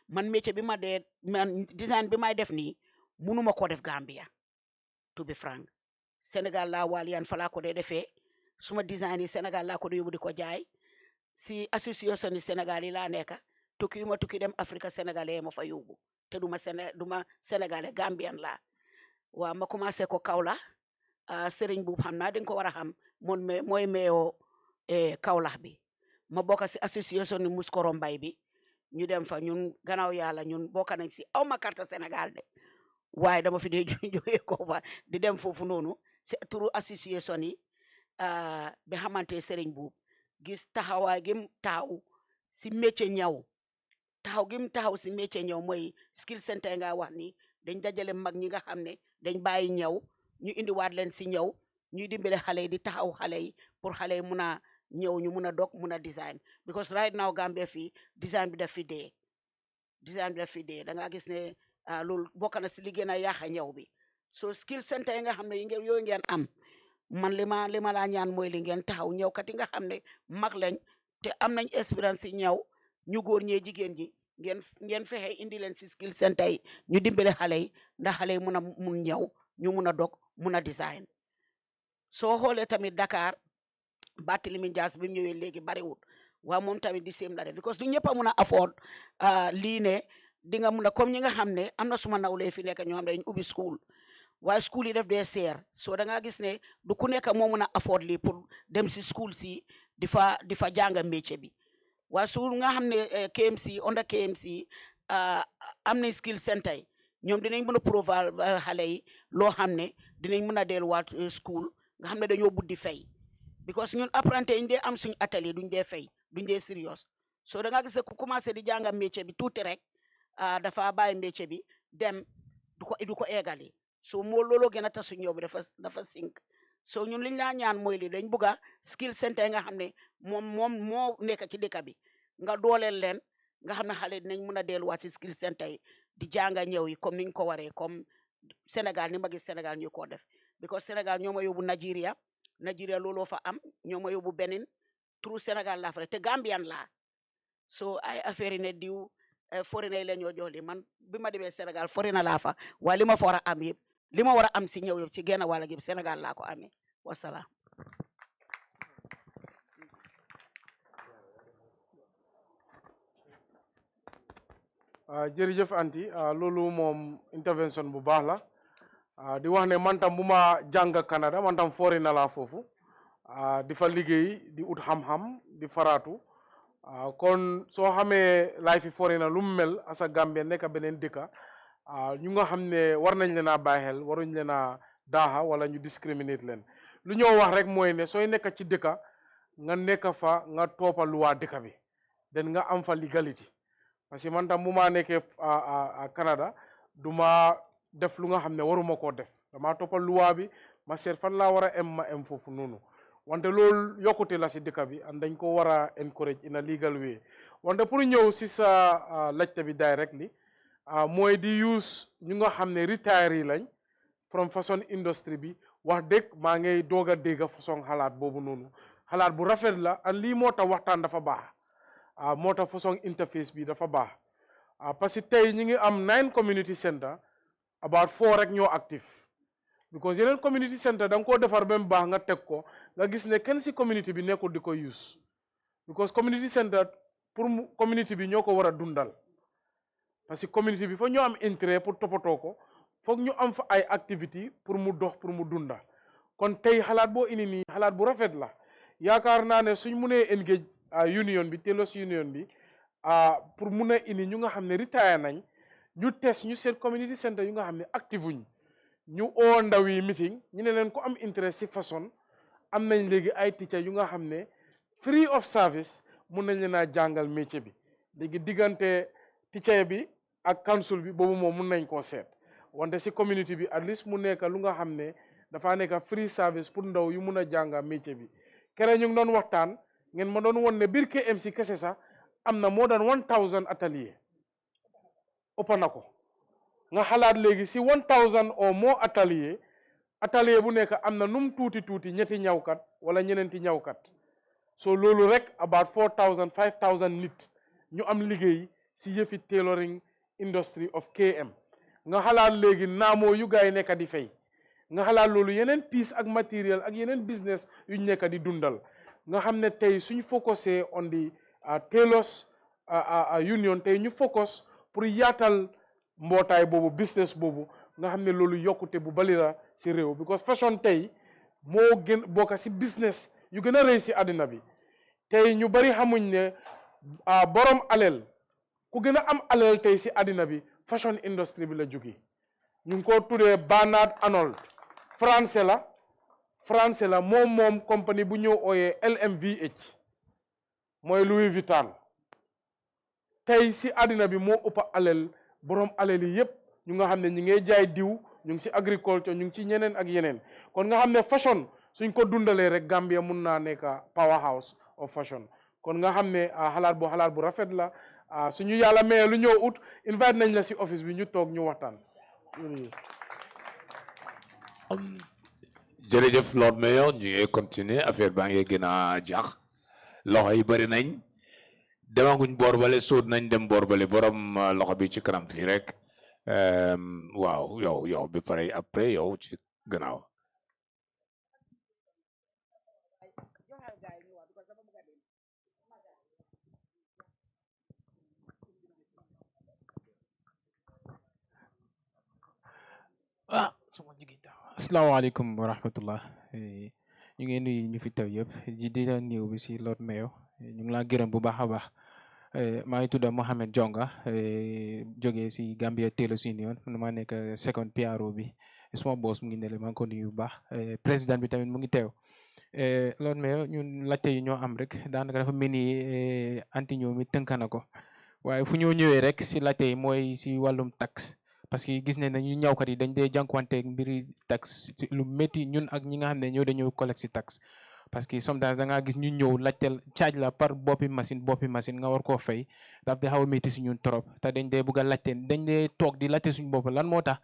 man métier bi man design bi may def nii munuma ko def Gambia to be frank Sénégal laa waliyan fa laa ko dee defee suma design yi Sénégal laa ko dee yóbbu di ko jaay si association yi Sénégal yi laa nekk tukki yu ma tukki dem Afrique sénégalais ma fa yóbbu te duma sénégalais Gambian la waaw ma commencé ko Kaolack Serigne Boub xam naa di nga ko war a xam mooy meeyoo Kaolack bi ma bokk si association ni Muskoro Mbay bi ñu dem fa ñun gannaaw yàlla ñun bokk nañ si aw ma carte Sénégal de waaye dama fi dee jógee ko fa di dem foofu noonu si turu association yi bi xamante Serigne Boub gis taxawaay gim taxaw si métier ñaw taxaw si métier ñaw mooy skill center nga wax ni dañ dajale mag ñi nga xam ne dañ bàyyi ñaw ñu indiwaat leen si ñaw ñuy dimbale xale yi di taxaw xale yi pour xale yi mun a ñëw ñu mun a dog mun a design because right now Gambia fii design bi daf fi dee da nga gis ne loolu bokk na si li gën a yàq ñëw bi so skill center yi nga xam ne yooyu ngeen am man li ma laa ñaan mooy li ngeen taxaw ñëwkat yi nga xam ne mag lañ te am nañ expérience si ñëw ñu góor ñee jigéen ji ngeen fexe indi leen si skill center yi ñu dimbale xale yi ndax xale yi mun ñëw ñu mun a dog mun a design soo xoolee tamit Dakar Barthélémy Dias bi mu ñëwee léegi bariwul waaw moom tamit di same la def because du ñëpp a mun a afford lii ne di nga mun a comme ñi nga xam ne am na suma nawlee fi nekk ñoo xam ne dañ ubbi school waaye school yi def dee seer soo da nga gis ne du ku nekk moo mun a afford lii pour dem si school si di fa jàng métier bi waaye su nga xam ne KMC under KMC am na skill center yi ñoom dinañ mën a provide xale yi loo xam ne dinañ mën a delluwaat school nga xam ne dañoo buddi fay because ñun apprenti yi ñu dee am suñu atelier duñ dee fay duñ dee serious so da nga gis ku commencé di jànga métier bi tuuti rek dafa bàyyi métier bi dem du ko eggali so moo looloo gën a tasu ñëw bi dafa sink so ñun liñ la ñaan mooy li dañ bëgga skill center yi nga xam ne moom moo nekk ci dëkk bi nga dooleel leen nga xam ne xale dinañ mën a delluwaat si skill center yi di jànga ñëw yi comme niñ ko waree comme Sénégal ni ma gis Sénégal ñu ko def because Sénégal ñoo ma yóbbu Nigeria looloo fa am ñoo ma yóbbu Benin trou Sénégal laa fa te Gambian laa so ay affaire yi ne diw foreigner la ñoo jox li man bi ma demee Sénégal foreigner laa fa waaye li ma fa war a am yëpp li ma war a am si ñëw yëpp ci genn wàll gi Sénégal laa ko amee wasalaam. jërëjëf anti loolu moom intervention bu baax la di wax ne man tam bu ma jàng Canada man tam foreigner laa foofu di fa liggéey di ut xam-xam di faratu kon soo xamee laay fi foreigner lu mu mel asa Gambie nekk beneen dëkka ñu nga xam ne war nañ leen a bàyyi xel waruñ leen a daaxa wala ñu discriminate leen lu ñoo wax rek mooy ne sooy nekk ci dëkka nga nekk fa nga toppa luwaa dëkka bi den nga am fa legality parce que man tam bu ma nekkee Canada du ma def lu nga xam ne waruma koo def dama toppa luwaa bi ma seet fan laa war a ma em foofu noonu wante loolu yokkute la si dëkk bi and dañ ko war a encourage in a legal way wante pour ñëw si sa laajte bi directly mooy di use ñu nga xam ne retiree lañ from façon industrie bi wax dëgg maa ngay doog a dégg façon xalaat boobu noonu xalaat bu rafet la and lii moo tax waxtaan dafa baax moo tax façon interface bi dafa baax parce que tey ñi ngi am 9 community center about 4 rek ñoo active because yeneen community center da nga koo defar ba mu baax nga teg ko nga gis ne kenn si community bi nekkul di ko use because community center pour community bi ñoo ko war a dundal parce que community bi foog ñu am intérêt pour toppatoo ko foog ñu am fa ay activité pour mu dox pour mu dunda kon tey xalaat boo indi nii xalaat bu rafet la yaakaar naa ne suñ munee engage union bi telos union bi pour mun a indi ñu nga xam ne retire nañ ñu test ñu seet community center yu nga xam ne active wuñ ñu oo ndaw yi meeting ñu ne leen ko am interest si façon am nañ léegi ay teacher yu nga xam ne free of service mun nañ leen a jàngal métier bi léegi diggante teacher bi ak council bi boobu moom mun nañ koo seet wante si community bi at least mu nekk lu nga xam ne dafa nekk free service pour ndaw yu mun a jànga métier bi kere ñu ngi doon waxtaan ngeen ma doon won ne biir KMC kese sax am na more than 1000 atelier ëpp na ko nga xalaat léegi si 1000 or more atelier bu nekk am na num tuuti ñetti ñawkat wala ñeneenti ñawkat so loolu rek about 4000 5000 nit ñu am liggéey si yëfi tailoring industry of KM nga xalaat léegi naamoo yu gaay nekk di fay nga xalaat loolu yeneen piece ak matériel ak yeneen business yuñ nekk di dundal nga xam ne tey suñ focusé on the tailors union tey ñu focus pour yaatal mbootaay boobu business boobu nga xam ne loolu yokkute bu bali la si réew because fashion tey moo gën bokk si business yu gën a rëy si àddina bi tey ñu bari xamuñ ne borom aleel ku gën a am aleel tey si àddina bi fashion industry bi la jóge ñu ngi ko tuddee Bernard Arnold français la moom compagnie bu ñëw ooyee LMVH mooy Louis Vuitton tey si àddina bi moo ëpp aleel borom aleel yi yëpp ñu nga xam ne ñi ngay jaay diw ñu ngi si agriculture ñu ngi ci ñeneen ak yeneen kon nga xam ne fashion suñ ko dundalee rek Gambia mun naa nekk powerhouse of fashion kon nga xam ne xalaat bu rafet la suñu yàlla maye lu ñëw ut invite nañ la si office bi ñu toog ñu waxtaan. jërëjëf Lord Mayor ñu ngi continuer affaire baa ngi gën a jax loxo yi bëri nañ demaguñ boor bale sóot nañ dem boor bale borom loxo bi ci kanam fii rek waaw yow bi pare après yow ci gannaaw. Assalamualaikum warahmatullah. Ñu ngi nuyu ñu fi taw yëpp di la nuyu bi si Lord Mayor ñu ngi laa gërëm bu baax a baax maa ngi tudd Mohamed Jonga jógee si Gambia Tailors Union maa nekk second PRO bi suma boss mu ngi ne maa ngi ko nuyu bu baax président bi tamit mu ngi teew Lord Mayor ñun laajte yi ñoo am rek daanaka dafa mel ni anti ñëw mi tënk na ko waaye fu ñoo ñëwee rek si laajte yi mooy si wàllum taxe parce que gis nañ ne ñu ñawkat yi dañ dee jànkuwanteeg mbiri tax lu métti ñun ak ñi nga xam ne ñoo dañoo collecte si tax parce que sometimes da ngaa gis ñu ñëw laajteel charge la par boppi machine nga war koo fay daf dee xaw a métti si ñun trop te dañ dee bëgg a laajte dañ dee toog di laajte suñu bopp lan moo tax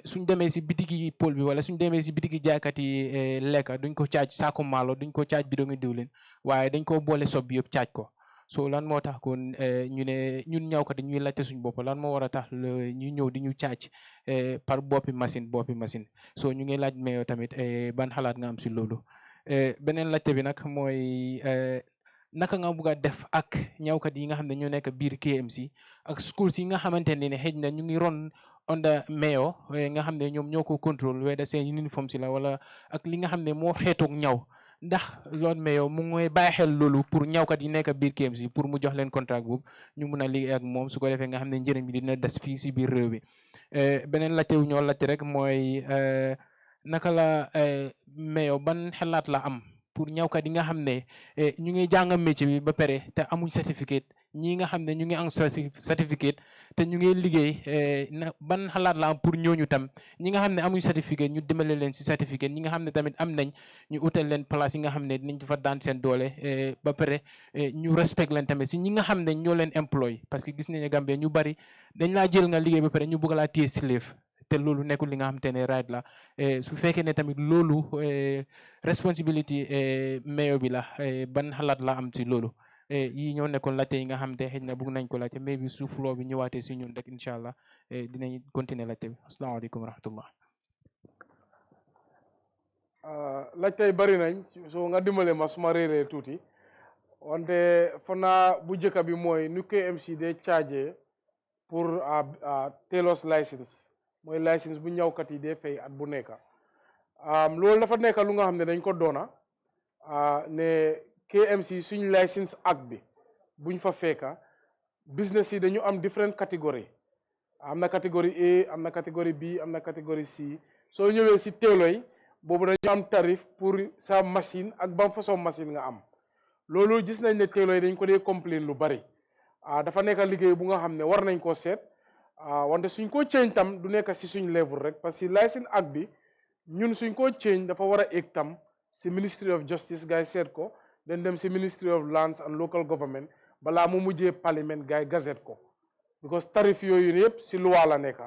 suñ demee si bitiki pôle bi wala suñ demee si bitiki jaaykat yi lekka duñ ko charge saako maalo duñ ko charge bidon ngi diwlin waaye dañ ko boole sob bi yëpp charge ko so lan moo tax kon ñu ne ñun ñawkat yi ñuy laajte suñu bopp lan moo war a tax ñu ñëw di ñu charge par boppi machine so ñu ngi laaj Mayor tamit ban xalaat nga am si loolu beneen laajte bi nag mooy naka nga bugg a def ak ñawkat yi nga xam ne ñoo nekk biir KMC ak schools yi nga xamante ne xëy na ñu ngi ron under Mayor nga xam ne ñoom ñoo ko contrôle weda seen uniforme si la wala ak li nga xam ne moo xeetoog ñaw ndax Lord Mayor mu ngi bàyyi xel loolu pour ñawkat yi nekk biir KMC pour mu jox leen contrat boobu ñu mun a liggéey ak moom su ko defee nga xam ne njëriñ bi dina des fii si biir réew bi beneen laajte wu ñoo laajte rek mooy naka la Mayor ban xalaat la am pour ñawkat yi nga xam ne ñu ngi jàng métier bi ba pare te amuñ certificate ñi nga xam ne ñu ngi am certificate te ñu ngi liggéey ban xalaat la am pour ñooñu tam ñi nga xam ne amuñ certificate ñu dimbale leen si certificate ñi nga xam ne tamit am nañ ñu utal leen place yi nga xam ne dinañ fa daan seen doole ba pare ñu respect leen tamit si ñi nga xam ne ñoo leen employ parce que gis nañ ne Gambie ñu bari dañ laa jël nga liggéey ba pare ñu bëgg laa téye slave te loolu nekkul li nga xamante ne right la su fekkee ne tamit loolu responsibility Mayor bi la ban xalaat la am si loolu yi ñoo nekkoon laajte yi nga xamante xëy na bëgg nañ ko laajte mais bi su floor bi ñëwaatee si ñun rek incha allah dinañ continuer laajte bi asalaamaaleykum wa rahmatullah laajte yi bari nañ so nga dimbale ma suma réeree tuuti wante fa naa bu njëkk bi mooy nu KMC de charge pour tailors license mooy license bu ñawkat yi dee fay at bu nekk loolu dafa nekk lu nga xam ne dañ ko doona ne KMC suñ license act bi buñ fa fekka business yi dañu am different category am na catégorie A am na catégorie B am na catégorie C soo ñëwee si teelo yi boobu dañu am tarif pour sa machine ak ban façon machine nga am loolu gis nañ ne teelo yi dañ ko dee complain lu bari dafa nekk liggéey bu nga xam ne war nañ koo seet wante suñ ko change tam du nekk si suñ level rek parce que license act bi ñun suñ ko change dafa war a egg tam si Ministry of Justice gars yi seet ko den dem si Ministry of Lands and Local Government balaa mu mujjee Parliament gars yi gazette ko because tarif yooyu yëpp si loi la nekk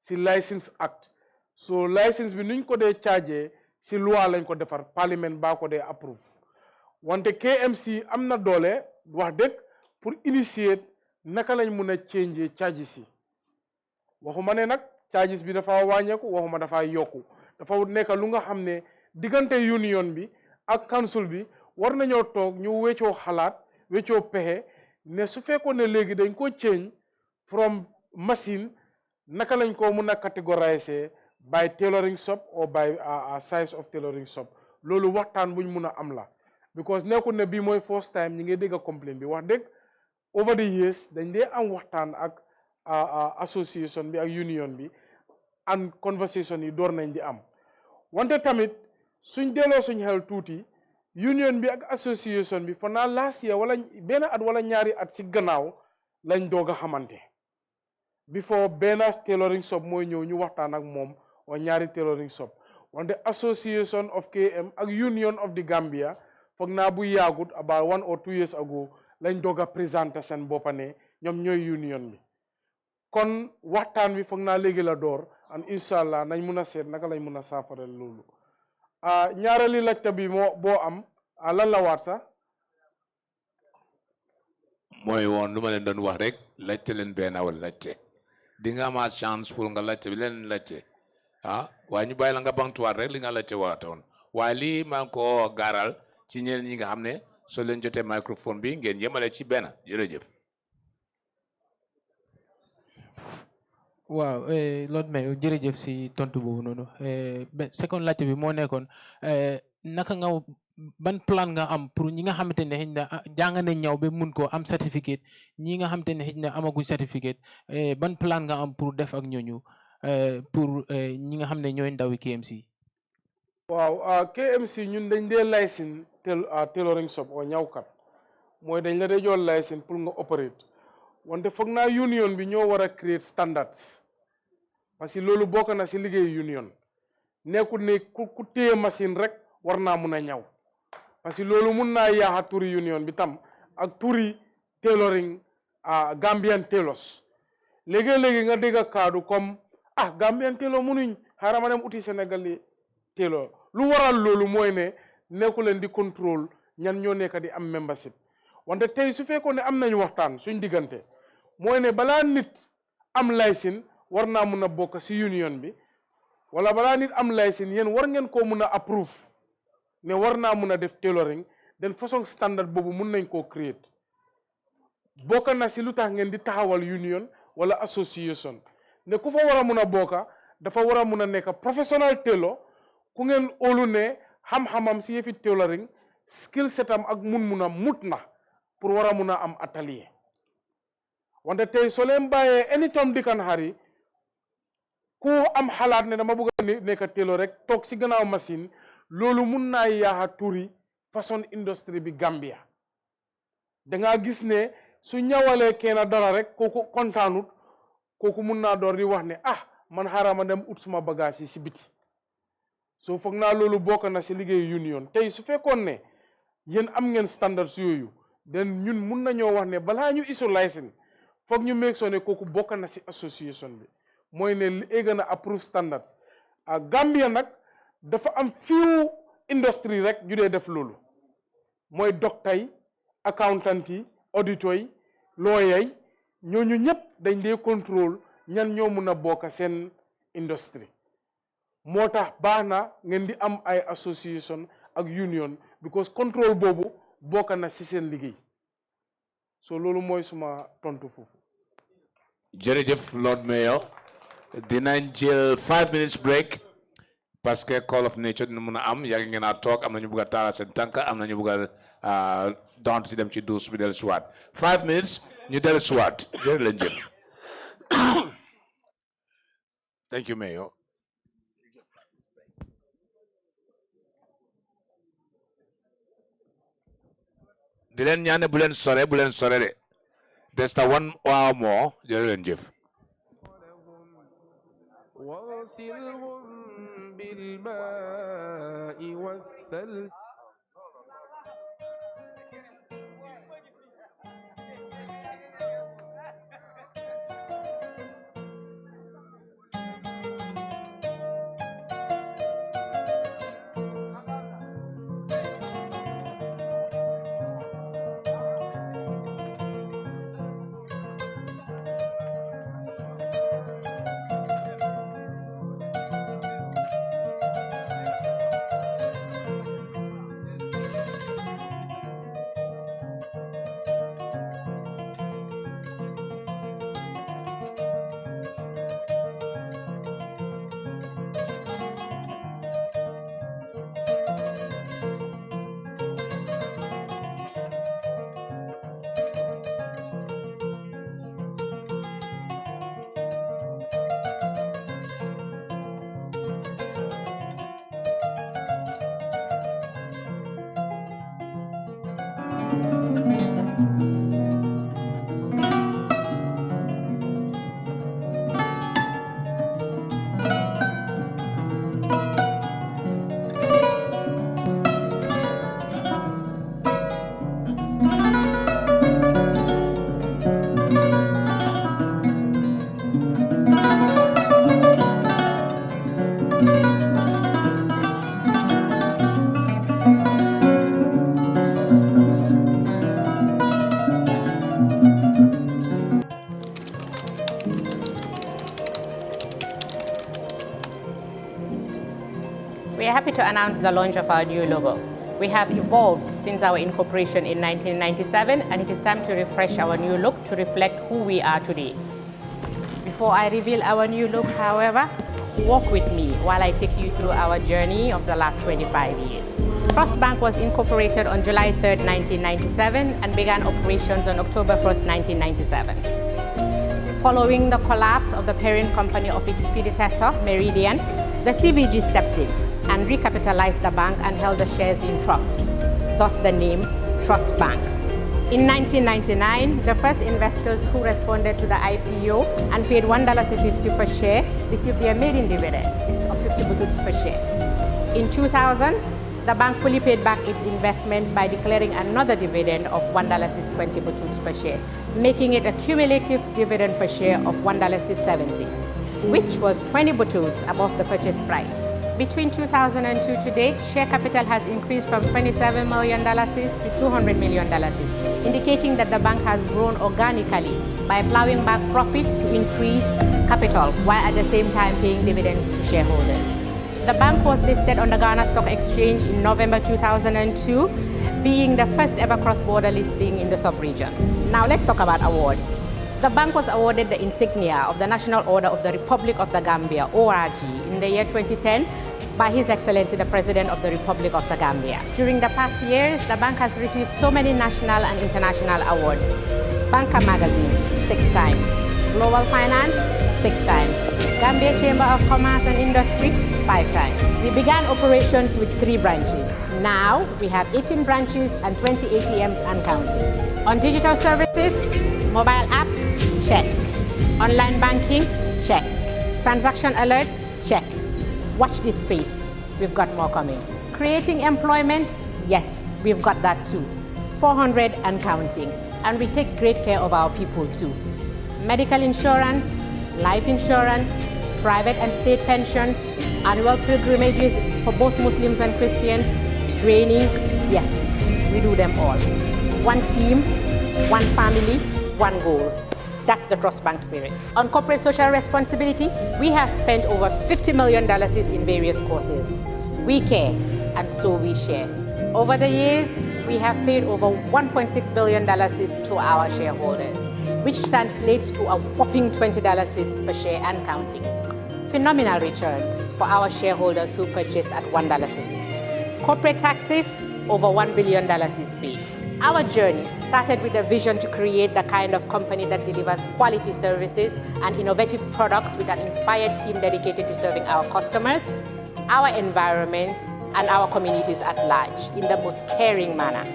si license act so license bi nuñ ko dee chargé si loi lañ ko defar Parliament baa ko dee approve wante KMC am na doole wax dëgg pour initier naka lañ mun a changer charges yi waxuma ne nag charges bi dafa wàññeeku waxuma dafa yokku dafa nekk lu nga xam ne diggante union bi ak council bi war nañoo toog ñu weccoo xalaat weccoo pexe ne su fekkoon ne léegi dañ ko change from machine naka lañ ko mun a catégoriser by tailoring shop or by size of tailoring shop loolu waxtaan buñ mun a am la because nekkul ne bii mooy first time ñi ngi dégg complaint bi wax dëgg over the years dañ dee am waxtaan ak association bi ak union bi and conversation yi door nañ di am wante tamit suñ delloo suñ xel tuuti union bi ak association bi fa naa last year wala benn at wala ñaari at ci gannaaw lañ doog a xamante before benn tailoring shop mooy ñëw ñu waxtaan ak moom wa ñaari tailoring shop wante association of KM ak union of the Gambia foog naa bu yaagut about 1 or 2 years ago lañ doog a présenté seen boppa ne ñoom ñooy union bi kon waxtaan bi foog naa léegi la door and incha allah nañ mun a seet naka lañ mun a saafara loolu ñaareeli laajte bi boo am lan la waat sax mooy woon lu ma leen doon wax rek laajte leen benn wala laajte di nga amaat chance pour nga laajte bi leen laajte waaye ñu bàyyi la nga bantuwaat rek li nga laajte waatoon waaye lii maa ngi ko gaaral ci ñeneen ñi nga xam ne soo leen jotee microphone bi ngeen yemale ci benn jërëjëf. waaw Lord Mayor jërëjëf si tontu boobu noonu second laajte bi moo nekkoon naka nga ban plan nga am pour ñi nga xamante ne xëy na jàng nañ ñaw ba mun koo am certificate ñi nga xamante ne xëy na amaguñ certificate ban plan nga am pour def ak ñooñu pour ñi nga xam ne ñooy ndawi KMC. waaw KMC ñun dañ dee licence tailoring shop o ñawkat mooy dañ la dee jox licence pour nga operate wante foog naa union bi ñoo war a create standards parce que loolu bokk na si liggéey union nekkul ne ku téye machine rek war naa mun a ñaw parce que loolu mun naa yaaxa turi union bi tam ak turi tailoring Gambian tailors léegi-léegi nga dégg kaddu comme Gambian tailor munuñ xaaral ma dem uti Sénégal tailor lu waral loolu mooy ne nekku leen di contrôle ñan ñoo nekk di am membership wante tey su fekkoon ne am nañu waxtaan suñ diggante mooy ne balaa nit am licence war naa mun a bokk si union bi wala balaa nit am licence yéen war ngeen koo mun a approve ne war naa mun a def tailoring den façon standard boobu mun nañ koo create bokk na si lu tax ngeen di taxawal union wala association ne ku fa war a mun a bokka dafa war a mun a nekk professional tailor ku ngeen óolu ne xam-xamam si yëfi tailoring skill setam ak mun-munam mut na pour war a mun a am atelier wante tey soo leen bàyyee any Tom Dick and Harry ku am xalaat ne dama bëgg a nekk tailor rek toog si gannaaw machine loolu mun naa yaaxa turi façon industrie bi Gambia dangaa gis ne su ñawalee kenn dara rek kooku kontaanut kooku mun naa door di wax ne man xaaral ma dem ut suma bagage yi si biti soo foog naa loolu bokk na si liggéey union tey su fekkoon ne yéen am ngeen standards yooyu den ñun mun nañoo wax ne balaa ñu isu licence foog ñu make sure ne kooku bokk na si association bi mooy ne li egg na approve standards Gambia nag dafa am few industrie rek yu dee def loolu mooy docteur yi accountant yi auditor yi lawyer yi ñooñu ñëpp dañ dee contrôle ñan ñoo mun a bokk seen industrie moo tax baax na ngeen di am ay association ak union because contrôle boobu bokk na si seen liggéey so loolu mooy suma tontu foofu. jërëjëf Lord Mayor dinañ jël 5 minutes break parce que call of nature dina mun a am yàgg ngeen a toog am na ñu bugg a taala seen tànk am na ñu bugg a dont ci dem ci douche bi dellu siwaat 5 minutes ñu dellu siwaat jërë leen jëf. Thank you, Mayor. di leen ñaane bu leen sore de there's the 1 hour more jërë leen jëf. وصلهم بالماء والثلج We are happy to announce the launch of our new logo. We have evolved since our incorporation in 1997, and it is time to refresh our new look to reflect who we are today. Before I reveal our new look, however, walk with me while I take you through our journey of the last 25 years. Trust Bank was incorporated on July 3rd, 1997 and began operations on October 1st, 1997. Following the collapse of the parent company of its predecessor, Meridian, the CBG stepped in and recapitalized the bank and held the shares in trust, thus the name Trust Bank. In 1999, the first investors who responded to the IPO and paid $1.50 per share received their maiden dividend of 50 bututs per share. In 2000, the bank fully paid back its investment by declaring another dividend of $1.20 bututs per share, making it a cumulative dividend per share of $1.70, which was 20 bututs above the purchase price. Between 2002 to date, share capital has increased from $27 million to $200 million, indicating that the bank has grown organically by plowing back profits to increase capital while at the same time paying dividends to shareholders. The bank was listed on the Ghana Stock Exchange in November 2002, being the first ever cross-border listing in the sub-region. Now let's talk about awards. The bank was awarded the insignia of the National Order of the Republic of the Gambia, ORG, in the year 2010 by His Excellency the President of the Republic of the Gambia. During the past years, the bank has received so many national and international awards. Banker Magazine, 6 times. Global Finance, 6 times. Gambia Chamber of Commerce and Industry, 5 times. We began operations with 3 branches. Now, we have 18 branches and 20 ATMs and counting. On digital services, mobile app, check. Online banking, check. Transaction alerts, check. Watch this space. We've got more coming. Creating employment, yes, we've got that too. 400 and counting. And we take great care of our people too. Medical insurance, life insurance, private and state pensions, annual pilgrimages for both Muslims and Christians, training, yes, we do them all. One team, one family, one goal. That's the Trust Bank spirit. On corporate social responsibility, we have spent over $50 million in various causes. We care, and so we share. Over the years, we have paid over $1.6 billion to our shareholders, which translates to a whopping $20 per share and counting. Phenomenal returns for our shareholders who purchased at $1.50. Corporate taxes, over $1 billion is paid. Our journey started with a vision to create the kind of company that delivers quality services and innovative products with an inspired team dedicated to serving our customers, our environment, and our communities at large in the most caring manner.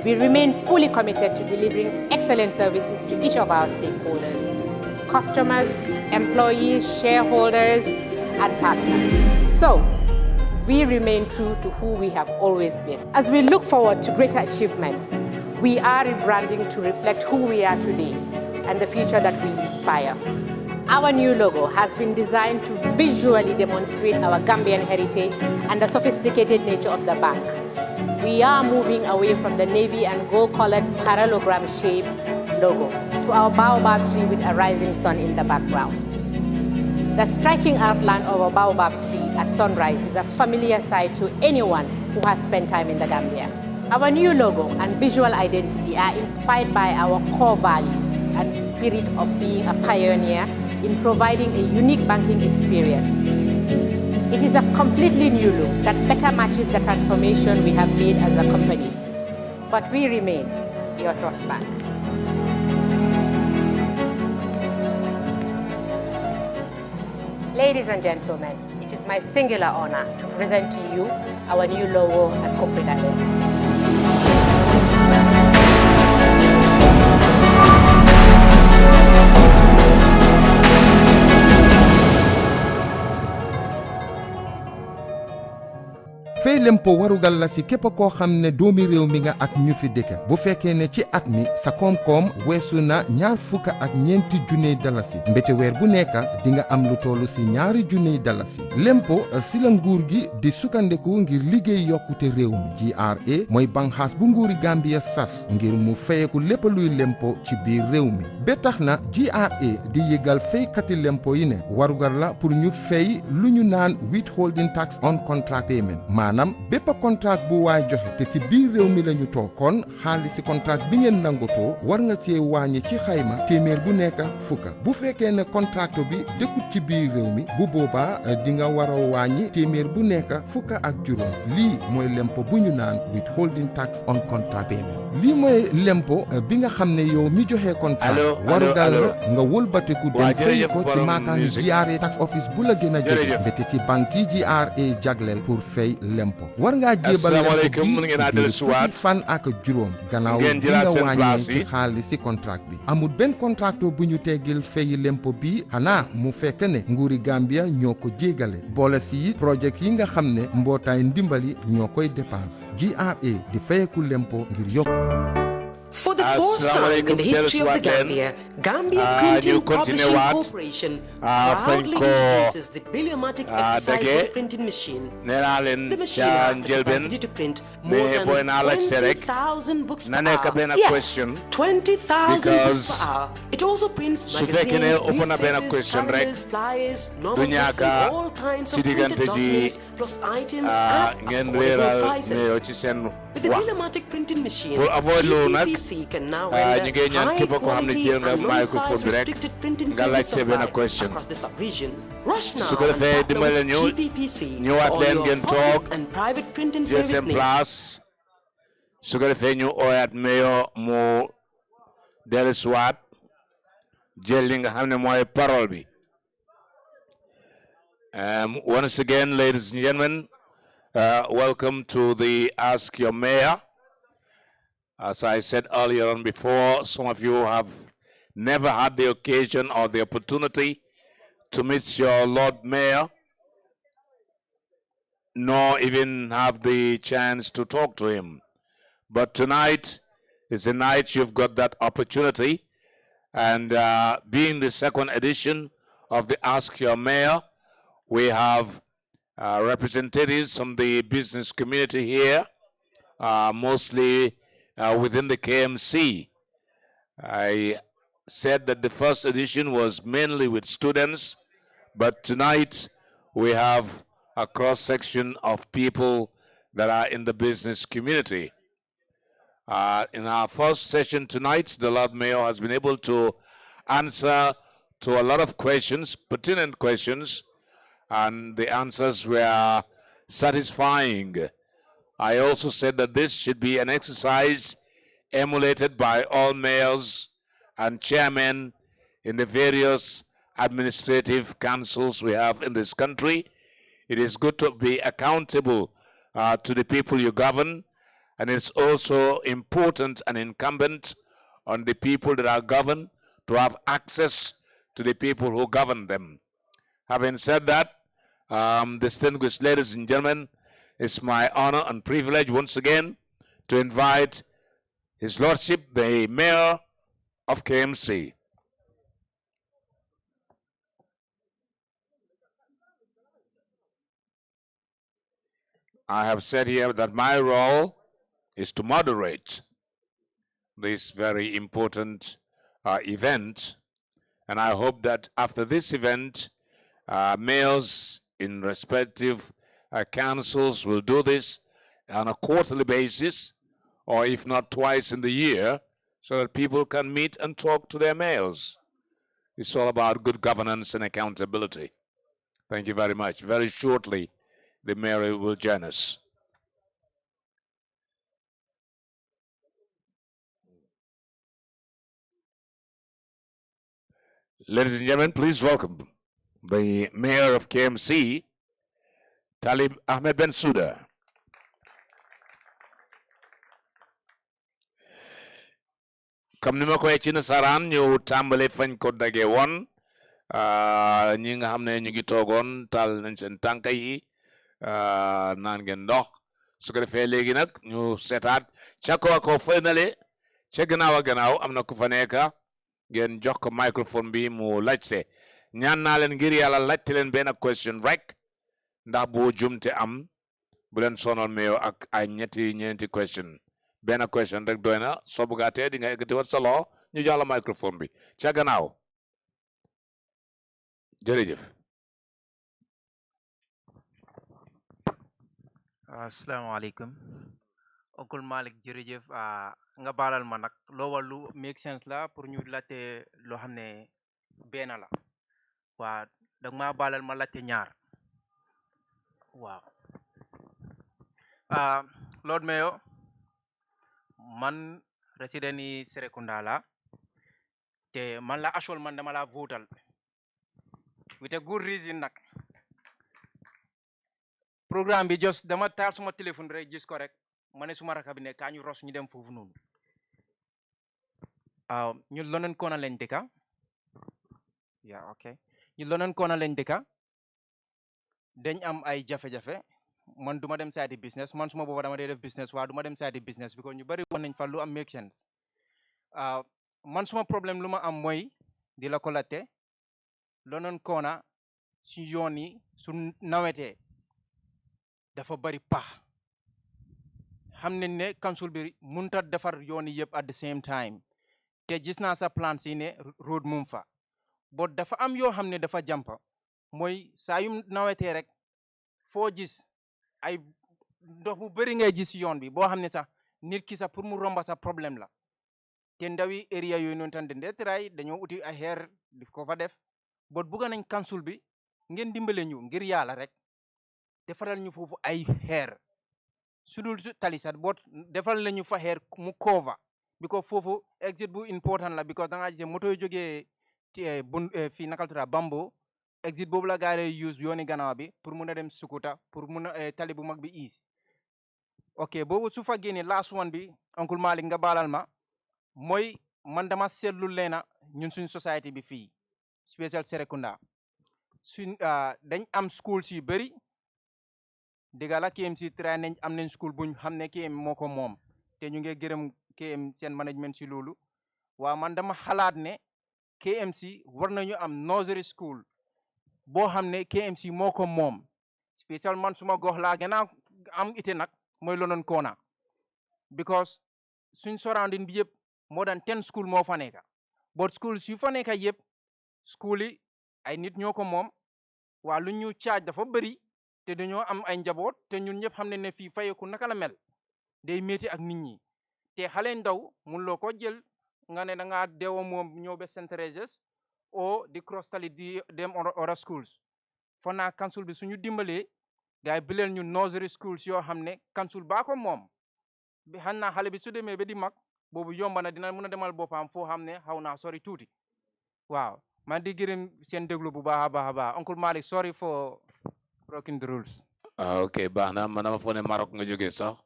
We remain fully committed to delivering excellent services to each of our stakeholders, customers, employees, shareholders, and partners. So, we remain true to who we have always been. As we look forward to greater achievements, we are rebranding to reflect who we are today and the future that we inspire. Our new logo has been designed to visually demonstrate our Gambian heritage and the sophisticated nature of the bank. We are moving away from the navy and gold-colored parallelogram-shaped logo to our baobab tree with a rising sun in the background. The striking outline of a baobab tree at sunrise is a familiar sight to anyone who has spent time in the Gambia. Our new logo and visual identity are inspired by our core values and spirit of being a pioneer in providing a unique banking experience. It is a completely new look that better matches the transformation we have made as a company. But we remain your Trust Bank. Ladies and gentlemen, it is my singular honor to present to you our new logo and corporate identity. fay lempo warugal la si képp koo xam ne doomi réew mi nga ak ñu fi dëkk bu fekkee ne ci at mi sa koom-koom weesu na $2,400 dalasi mbete weer bu nekk di nga am lu tollu si $2,000 dalasi lempo si la nguur gi di sukkandiku ngir liggéey yokkute réew mi GRA mooy banxaas bu nguuri Gambia sas ngir mu fayeku lépp luy lempo ci biir réew mi ba tax na GRA di yëgal faykati lempo yi ne warugal la pour ñu fay lu ñu naan withholding tax on contract payment maanaam bépp contrat bu waay joxe te si biir réew mi lañu toog kon xaalis si contrat bi ngeen nangotoo war nga cee wàññi ci xayma téeméer bu nekk fukka bu fekkee ne contrat bi dëkkut ci biir réew mi bu boobaa di nga war a wàññi téeméer bu nekk fukka ak juróom lii mooy lempo bu ñu naan withholding tax on contract payment lii mooy lempo bi nga xam ne yow mi joxe contrat warugal nga wëlbatiku dem fay ko ci maakaan GRA tax office bu la gën a jege mbete ci banque yi GRA jagleel pour fay lempo lempo war ngaa jébal lempo bi ci biir fukki fan ak juróom gannaaw bi nga wàññee ci xaalis si contrat bi amul benn contracteur bu ñu teggil fayi lempo bi xanaa mu fekk ne nguuri Gambia ñoo ko jéegale boole si projet yi nga xam ne mbootaay ndimbali ñoo koy dépense GRA di fayeku lempo ngir yokk. For the first time in the history of the Gambia Printing Publishing Corporation proudly introduces the Biliomatic exercise for the printing machine. The machine has the capacity to print more than 20,000 books per hour. Yes, 20,000 books per hour. It also prints magazines, newspapers, calendars, flyers, normal books, and all kinds of printed documents, plus items at affordable prices. With the Biliomatic printing machine, GPPC can now render high-quality and non-size restricted printing service supply across the sub-region. Rush now and partner with GPPC for your public and private printing service needs. Su ko defee ñu ooyaat Mayor mu dellusiwaat jël li nga xam ne mooy parole bi. Once again, ladies and gentlemen, welcome to the Ask Your Mayor. As I said earlier on before, some of you have never had the occasion or the opportunity to meet your Lord Mayor, nor even have the chance to talk to him. But tonight is the night you've got that opportunity. And being the second edition of the Ask Your Mayor, we have representatives from the business community here, mostly within the KMC. I said that the first edition was mainly with students, but tonight we have a cross-section of people that are in the business community. In our first session tonight, the Lord Mayor has been able to answer to a lot of questions, pertinent questions, and the answers were satisfying. I also said that this should be an exercise emulated by all mayors and chairmen in the various administrative councils we have in this country. It is good to be accountable to the people you govern, and it's also important and incumbent on the people that are governed to have access to the people who govern them. Having said that, distinguished ladies and gentlemen, it's my honor and privilege once again to invite His Lordship, the Mayor of KMC. I have said here that my role is to moderate this very important event, and I hope that after this event, mayors in respective councils will do this on a quarterly basis, or if not twice in the year, so that people can meet and talk to their mayors. It's all about good governance and accountability. Thank you very much. Very shortly, the mayor will join us. Ladies and gentlemen, please welcome the Mayor of KMC, Talib Ahmed Bensouda. Comme ni ma koy ci nasaraan ñu tàmbale fañ ko dage woon ñi nga xam ne ñu ngi toogoon taal nañ seen tànk yi naan ngeen ndox su ko defee léegi nag ñu seetaat ca kaw ko fële nale ca gannaaw a gannaaw am na ku fa nekk ngeen jox ko microphone bi mu laajte ñaan naa leen ngir yàlla laajte leen benn question rek ndax bu jumte am bu leen sonal meyo ak ay ñeenti question benn question rek doy na soo bëggaatee di nga yëkkati wat sa loxo ñu jox la microphone bi ca gannaaw jërëjëf. Asalaamaaleykum Uncle Malik jërëjëf nga baalal ma nag loo wàllu make sense la pour ñu laajte loo xam ne benn la waa dag maa baalal ma laajte ñaar waaw Lord Mayor man resident yi Serekunda la te man la actual man dama la votal with a good reason nag programme bi just dama taal suma téléphone rek gis ko rek ma ne suma raka bi ne kaa ñu ros ñu dem foofu noonu ñu London Corner lañ dëkka yeah okay ñu London Corner lañ dëkka dañ am ay jafe-jafe man duma dem side business man suma booba dama dee def business waaye duma dem side business because ñu bari wax nañ fa lu am make sense man suma problème lu ma am mooy di la ko latte London Corner su yoon yi su nawetee dafa bari pax xam nañ ne council bi mënut a defar yoon yi yëpp at the same time te gis naa sa plan si ne road mum fa bo dafa am yoo xam ne dafa jampa mooy saa yu nawetee rek foo gis ay ndox bu bëri ngay gis yoon bi boo xam ne sax nit ki sax pour mu romba sa problème la te ndawi area yooyu noonu tan de tray dañoo uti ay xeer di ko fa def bot bugga nañ council bi ngeen dimbale ñu ngir yàlla rek defaral ñu foofu ay xeer su dul tali sax bot defal lañu fa xeer mu cover because foofu exit bu important la because da nga gis moto yu jógee fii nakal tuda Bambo exit boobu la gaare use yooni gannaaw bi pour mun a dem Sukuta pour mun a tali bu mag bi east ok boobu su fa génnee last one bi Uncle Malik nga baalal ma mooy man dama seetlu leena ñun suñ society bi fii spécial Serekunda suñ dañ am schools yu bëri dëgga la KMC try nañ am nañ school buñ xam ne KM moo ko moom te ñu ngi gërëm KM seen management si loolu waaw man dama xalaat ne KMC war nañu am nursery school boo xam ne KMC moo ko moom spécial man suma gox laa gën a am ite nag mooy London Corner because suñ surrounding bi yëpp more than 10 school moo fa nekka but school su fa nekka yëpp school yi ay nit ñoo ko moom waa lu ñu charge dafa bëri te dañoo am ay njaboot te ñun ñëpp xam ne ne fii fayeku naka la mel day métti ak nit ñi te xale ndaw mun loo ko jël nga ne da ngaa deewa moom ñëw ba St. Teresa's o di cross tali di dem other schools fo naa council bi suñu dimbalee day bileel ñu nursery schools yoo xam ne council baa ko moom bi xam naa xale bi su demee ba di mag boobu yomba na dina mën a demal boppam foo xam ne xaw naa sori tuuti waaw man di gërëm seen déglu bu baax a baax Uncle Malik sorry for breaking the rules ok baax na man dama foog ne Maroc nga jógee sax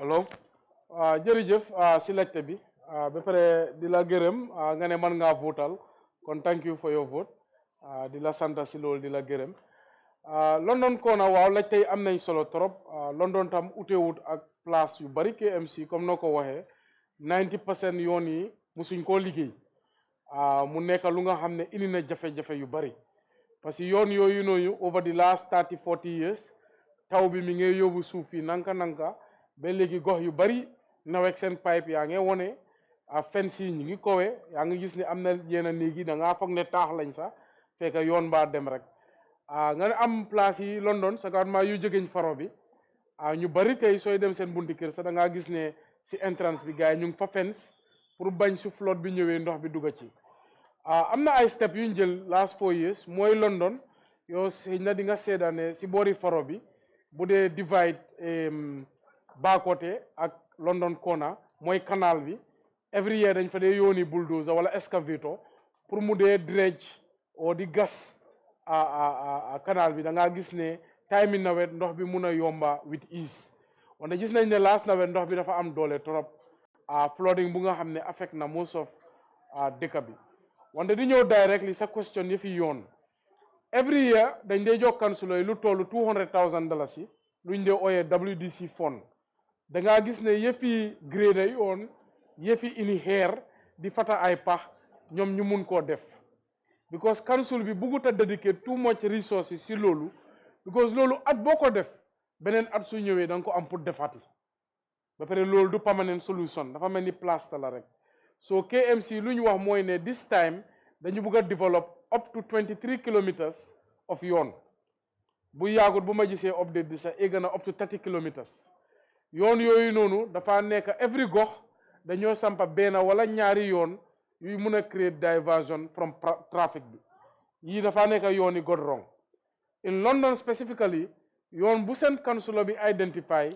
allo jërëjëf si laajte bi ba pare di la gërëm nga ne man ngaa votal kon thank you for your vote di la sant si loolu di la gërëm London Corner waaw laajte yi am nañ solo trop London tam utewut ak place yu bari KMC comme noo ko waxee 90% yoon yi musuñ koo liggéey mu nekk lu nga xam ne indi na jafe-jafe yu bari parce que yoon yooyu noonu over the last 30-40 years taw bi mi ngi yóbbu suuf yi nanka ba léegi gox yu bari nawek seen pipe yaa ngi wone fence yi ñu ngi kowe yaa ngi gis ne am na yenn néeg yi da ngaa foog ne taax lañ sax fekk yoon baa dem rek nga ne am place yi London sagement yu jógeñ faro bi ñu bari tey sooy dem seen bunti kër sax da ngaa gis ne si entrance bi gars yi ñu ngi fa fence pour bañ su flotte bi ñëwee ndox bi dugga ci am na ay step yuñ jël last 4 years mooy London yow xëy na di nga seedaane si boori faro bi bu dee divide Bakote ak London Corner mooy canal bi every year dañ fa dee yooni bulldozer wala excavator pour mu dee dredge o di gas canal bi da ngaa gis ne time yi nawet ndox bi mun a yomba with ease wante gis nañ ne last nawet ndox bi dafa am doole trop flooding bu nga xam ne affect na most of dëkk bi wante di ñëw directly sa question yi fi yoon every year dañ dee jox council yi lu tollu $200,000 yi luñ dee ooyee WDC fund da ngaa gis ne yëfi grade yi on yëfi ini xeer di fata ay pax ñoom ñu mun koo def because council bi buggut a dedicate too much resources si loolu because loolu at boo ko def beneen at su ñëwee da nga ko am pour defati ba pare loolu du permanent solution dafa mel ni plaster la rek so KMC lu ñu wax mooy ne this time dañu bugg a develop up to 23 kilometers of yoon bu yaagut bu ma gisee update bi sax egg na up to 30 kilometers yoon yooyu noonu dafa nekk every gox dañoo sampa benn wala ñaari yoon yuy mun a create diversion from traffic bi yii dafa nekk yooni godrong in London specifically yoon bu seen council bi identify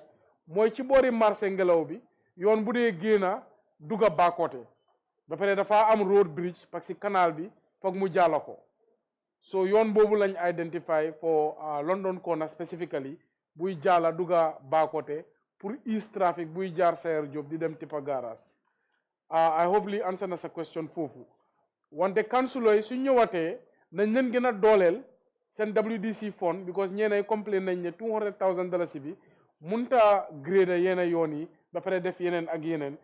mooy ci boori marché ngelaw bi yoon bu dee génna dugga Bakoteh ba pare dafa am road bridge parce que canal bi foog mu jàlla ko so yoon boobu lañ identify for London corner specifically buy jàlla dugga Bakoteh pour east traffic buy jaar Sayer Diop di dem Tipa Garage I hope li answer na sa question foofu wante councilor yi su ñëwatee nañ leen gën a dooleel seen WDC fund because ñeenay complain nañ ne $200,000 bi munta grade yeneen yoon yi ba pare def yeneen ak yeneen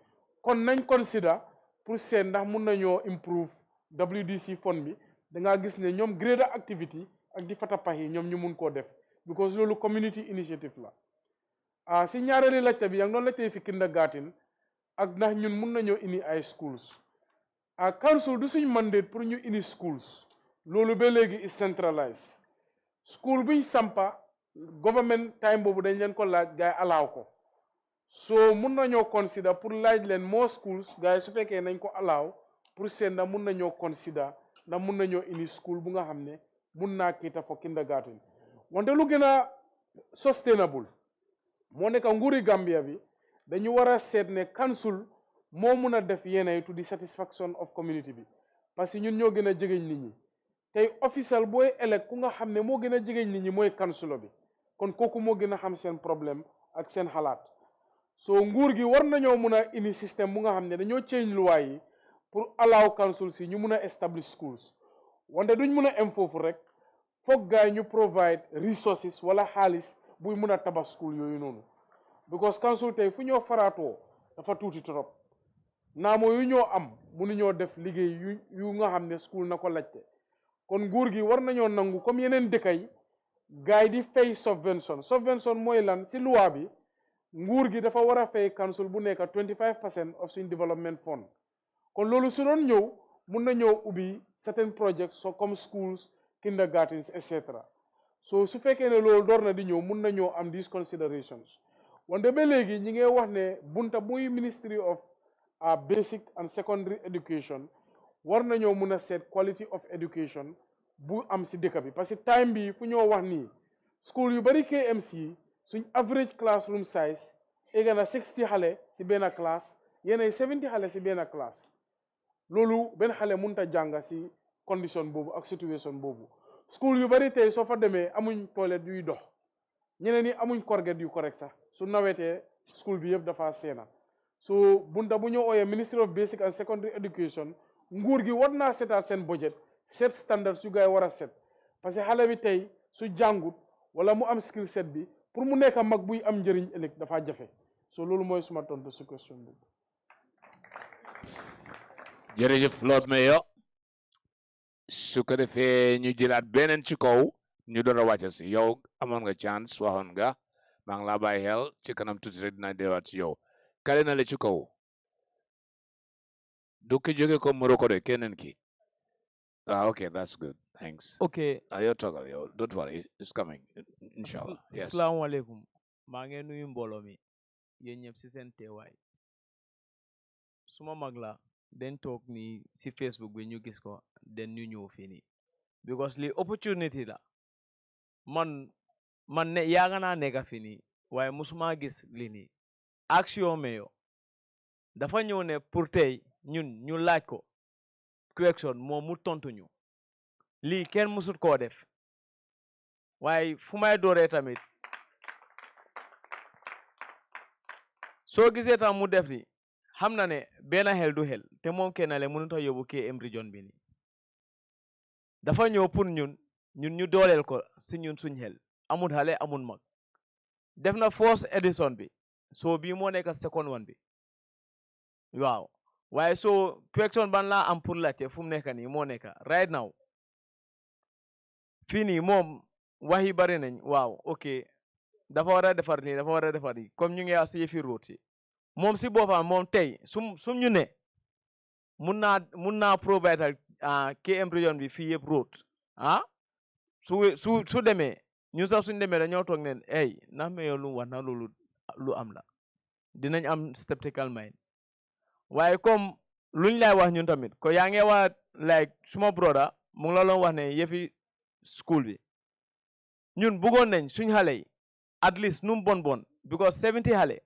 kon nañ consider pour seet ndax mun nañoo improve WDC fund bi dangaa gis ne ñoom grade activity ak di fatapax yi ñoom ñu mun koo def because loolu community initiative la si ñaareeli laajte bi yaa ngi doon laajte fi kindergarten ak ndax ñun mun nañoo indi ay schools council du suñ mandate pour ñu indi schools loolu ba léegi is centralized school buñ sampa government time boobu dañ leen ko laaj gaay allow ko so mun nañoo consider pour laaj leen more schools gaay su fekkee nañ ko allow pour seen ndax mun nañoo consider ndax mun nañoo indi school bu nga xam ne mun naa kiita for kindergarten wante lu gën a sustainable moo nekk nguuri Gambia bi dañu war a seet ne council moo mun a def yeneen to the satisfaction of community bi parce que ñun ñoo gën a jegeñ nit ñi tey official booy elect ku nga xam ne moo gën a jegeñ nit ñi mooy councilor bi kon kooku moo gën a xam seen problème ak seen xalaat so nguur gi war nañoo mun a indi système bu nga xam ne dañoo change luwaay yi pour allow council si ñu mun a establish schools wante duñ mun a am foofu rek foog gaay ñu provide resources wala xaalis buy mun a tabax school yooyu noonu because council tey fu ñoo faraatoo dafa tuuti trop naamoo yu ñoo am mënuñoo def liggéey yu nga xam ne school na ko laajte kon nguur gi war nañoo nangu comme yeneen dëkk yi gaay di fay subvention mooy lan si loi bi nguur gi dafa war a fay council bu nekk 25% of suñ development fund kon loolu su doon ñëw mun na ñëw ubbi certain projects so comme schools kindergartens etc so su fekkee ne loolu door na di ñëw mun na ñëw am these considerations wante ba léegi ñi ngay wax ne bunta muy Ministry of Basic and Secondary Education war nañoo mun a seet quality of education bu am si dëkk bi parce que time bi fu ñoo wax nii school yu bari KMC suñ average classroom size egga na 60 xale si benn classe yeneen 70 xale si benn classe loolu benn xale mënut a jàng si condition boobu ak situation boobu school yu bari tey soo fa demee amuñ toilette yuy dox ñeneen ñi amuñ corget yu correct sax su nawetee school bi yëpp dafa seena so bunta bu ñu ooyee Ministry of Basic and Secondary Education nguur gi war naa seetaat seen budget set standards yu gaay war a set parce que xale bi tey su jàngut wala mu am skill set bi pour mu nekk mag buy am njëriñ ëllëg dafa jafe so loolu mooy suma tontu si question boobu. jërëjëf Lord Mayor su ko defee ñu jëlaat beneen ci kaw ñu door a wàcc si yow amoon nga chance waxoon nga maa ngi laa bàyyi xel ci kanam tuuti rek dina delluwaat ci yow kale na la ci kaw du ki jóge ko Morocco de keneen ki okay, that's good, thanks. Okay, you're talking, don't worry, it's coming inshallah. Yes. Assalamu alaikum. maa ngi nuyu mbooloo mi yéen ñëpp si seen teewaay suma mag la den toog ni si Facebook bi ñu gis ko den ñu ñëw fii nii because li opportunity la man ne yaaga naa nekk fii nii waaye musuma gis li nii action Mayor dafa ñëw ne pour tey ñun ñu laaj ko question moom mu tontu ñu lii kenn musut koo def waaye fu may dooree tamit soo gisee tam mu def ni xam na ne benn xel du xel te moom kenn le mënut a yóbbu KM region bi nii dafa ñëw pour ñun ñu dooleel ko si ñun suñ xel amul xale amul mag def na first edition bi so bii moo nekk second one bi waaw waaye so question ban laa am pour laajte fu mu nekk nii moo nekk right now fii nii moom wax yi bari nañ waaw ok dafa war a defar nii dafa war a defar nii comme ñu ngi wax si yëfi route si moom si boppam moom tey sum ñu ne mun naa provide KM region bi fii yëpp route su demee ñun sax suñ demee dañoo toog neen ey ndax Mayor lu wax na loolu lu am la dinañ am skeptical mind waaye comme luñ lay wax ñun tamit ko yaa ngi wax like suma broda mu ngi la doon wax ne yëfi school bi ñun bëggoon nañ suñ xale yi at least nu mu bon because 70 hale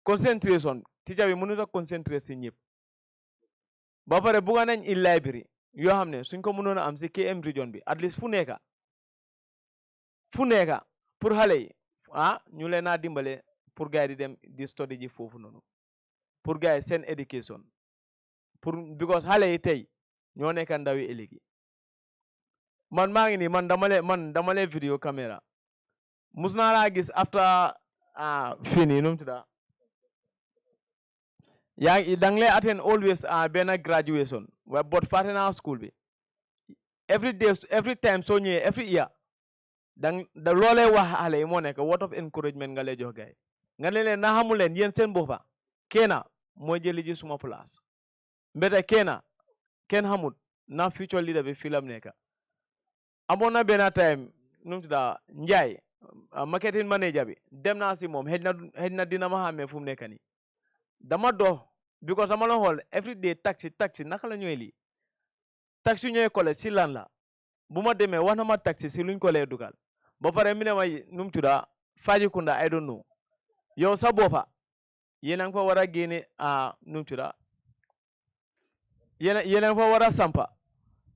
concentration teacher bi mënut a concentrate si ñëpp ba pare bugga nañ in library yoo xam ne suñ ko mënoon a am si KM region bi at least fu nekka pour xale yi ñu leen a dimbale pour gars yi di dem di study ji foofu noonu pour gars yi seen education pour because xale yi tey ñoo nekk ndawi ëllëg yi man maa ngi nii man dama lee vidéo caméra mus naa laa gis after fii nii nu mu tudda yaa ngi dang lay attend always benn graduation waaye but fàtte naa school bi every time soo ñëwee every year da loolee wax xale yi moo nekk word of encouragement nga lay jox gars yi nga ne leen na xamul leen yéen seen boppa kenn mooy jëli ji suma place mbete kenn xamul na future leader bi filam nekk amoon na benn time nu mu tudda Njaay marketing manager bi dem naa si moom xëj na dina ma xàmmee fu mu nekk nii dama dox because dama la xool every day taxi naka la ñooy lii taxi ñooy kole si lan la bu ma demee wax na ma taxi si luñ ko lee dugal ba pare mi ne ma nu mu tudda Fajikunda I don't know yow sa boppa yéen a ngi fa war a génne nu mu tudda yéen a ngi fa war a sampa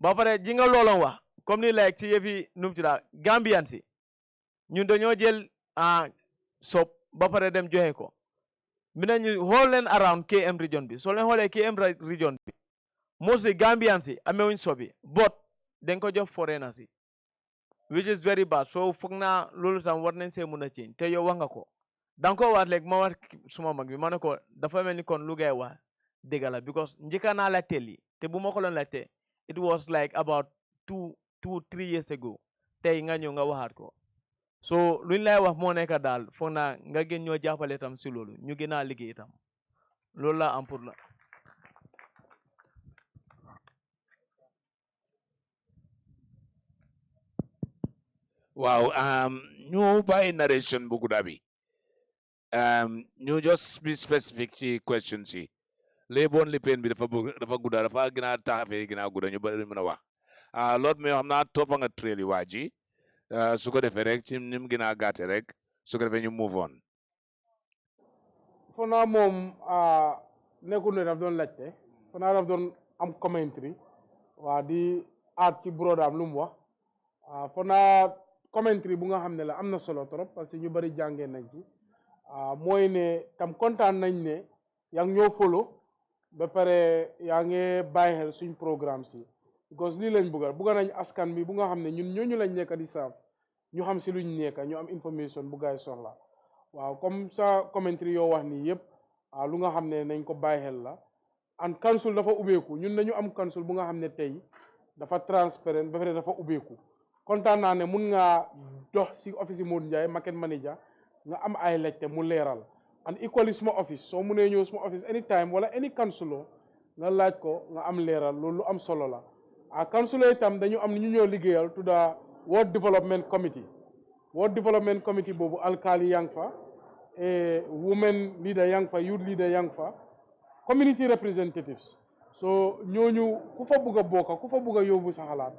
ba pare ji nga looloon wax comme ni like ci yëfi nu mu tudda Gambian si ñun dañoo jël sob ba pare dem joxe ko mi ne ñu xool leen around KM region bi soo leen xoolee KM region bi mostly Gambian si amewuñ sobi but dañ ko jox foreigners si which is very bad so foog naa loolu tam war nañ see mun a change te yow wax nga ko danga ko wax léegi ma wax suma mag bi ma ne ko dafa mel ni kon lu ngay wax dëgg la because njëkka naa laajte lii te bu ma ko doon laajte it was like about 2-3 years ago tey nga ñëw nga waxaat ko so luñ lay wax moo nekk daal foog naa nga gën ñoo jàppale tam si loolu ñu gën a liggéey tam loolu la am pour la waaw ñu bàyyi narration bu gudda bi ñu just be specific ci question si léeboon lippeen bi dafa gudda dafa gën a taxafee gën a gudda ñu bari mën a wax Lord Mayor xam naa toppa nga trail waa ji su ko defee rek ci nim gën a gàtte rek su ko defee ñu move on fo naa moom nekkul ne daf doon laajte fo naa daf doon am commentary waa di aat ci brodaam lu mu wax fo naa commentary bu nga xam ne la am na solo trop parce que ñu bari jàngee nañ ci mooy ne tam kontaan nañ ne yaa ngi ñoo follow ba pare yaa ngi bàyyi xel suñ programme si because lii lañ bugga nañ askan bi bu nga xam ne ñun ñooñu lañ nekk di saaf ñu xam si luñ nekk ñu am information bu gaay soxla waaw comme ça commentary yoo wax nii yëpp lu nga xam ne nañ ko bàyyi xel la and council dafa ubbeeku ñun nañu am council bu nga xam ne tey dafa transparent ba pare dafa ubbeeku kontaan naa ne mun ngaa dox si office yi Modou Ndiaye market manager nga am ay laajte mu leeral and equally suma office soo munee ñëw suma office anytime wala any councilor nga laaj ko nga am leeral loolu lu am solo la councilor itam dañu am ñu ñoo liggéeyal tudda Ward Development Committee boobu alkali yang fa women leader yang fa youth leader yang fa community representatives so ñooñu ku fa bugg a bokka ku fa bugg a yóbbu sa xalaat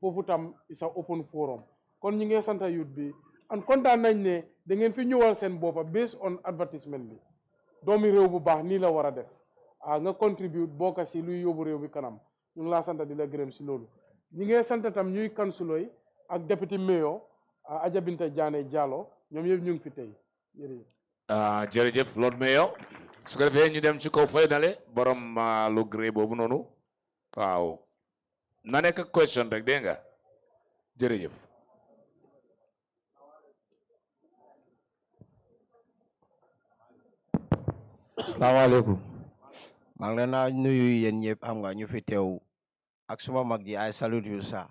foofu tam isa open forum kon ñi ngi sant youth bi an kontaan nañ ne da ngeen fi ñëwal seen boppa based on advertisement bi doomi réew bu baax nii la war a def nga contribute bokka si luy yóbbu réew bi kanam ñu ngi laa sant di la gërëm si loolu ñi ngi sant tam ñuy councilor yi ak deputy mayor Aja Binta Jaane Jallow ñoom yëpp ñu ngi fi tey jërëjëf Lord Mayor su ko defee ñu dem ci kaw fay nale borom lu gré boobu noonu waaw na nekk question rek dégg nga jërëjëf asalaamaaleykum maa ngi leen a nuyu yéen ñëpp xam nga ñu fi teew ak suma mag ji ay salute you sa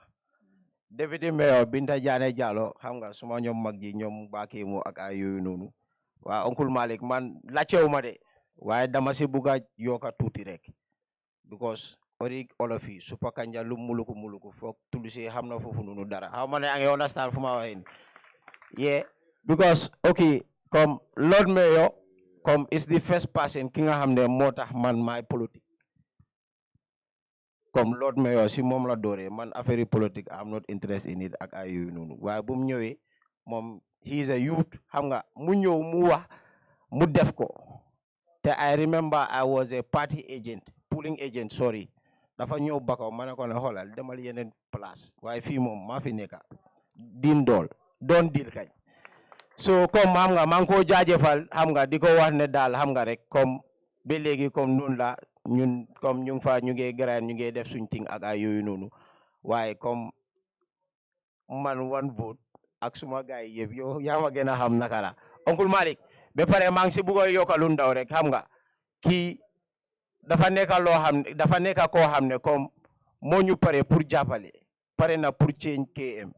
Deputy Mayor Binta Jaane Jallow xam nga suma ñoom mag ji ñoom baakee mu ak ay yooyu noonu waa Uncle Malik man laccewu ma de waaye dama si bugg a yokka tuuti rek because ori olof yi suppa kanja lu muluku foog tulisi xam na foofu noonu dara xaw ma ne a ngi understand fu ma waxee ni yeah because okay comme Lord Mayor comme is the first person ki nga xam ne moo tax man maay politique comme Lord Mayor si moom la dooree man affaire politique am not interested in it ak ay yooyu noonu waaye bu mu ñëwee moom he is a youth xam nga mu ñëw mu wax mu def ko te I remember I was a party agent polling agent sorry dafa ñëw Bakaw ma ne ko ne xoolal demal yeneen place waaye fii moom maa fi nekka diin doon diil kañ so comme xam nga maa ngi koo jaajëfal xam nga di ko wax ne daal xam nga rek comme ba léegi comme noonu la ñun comme ñu ngi fa ñu ngi grind ñu ngi def suñ ting ak ay yooyu noonu waaye comme man one vote ak suma gaay yëpp yow yaa ma gën a xam naka la oncle Malick ba pare maa ngi si bëgg a yokkalu ndaw rek xam nga kii dafa nekk loo xam ne dafa nekk koo xam ne comme moo ñu pare pour jàppale pare na pour change KM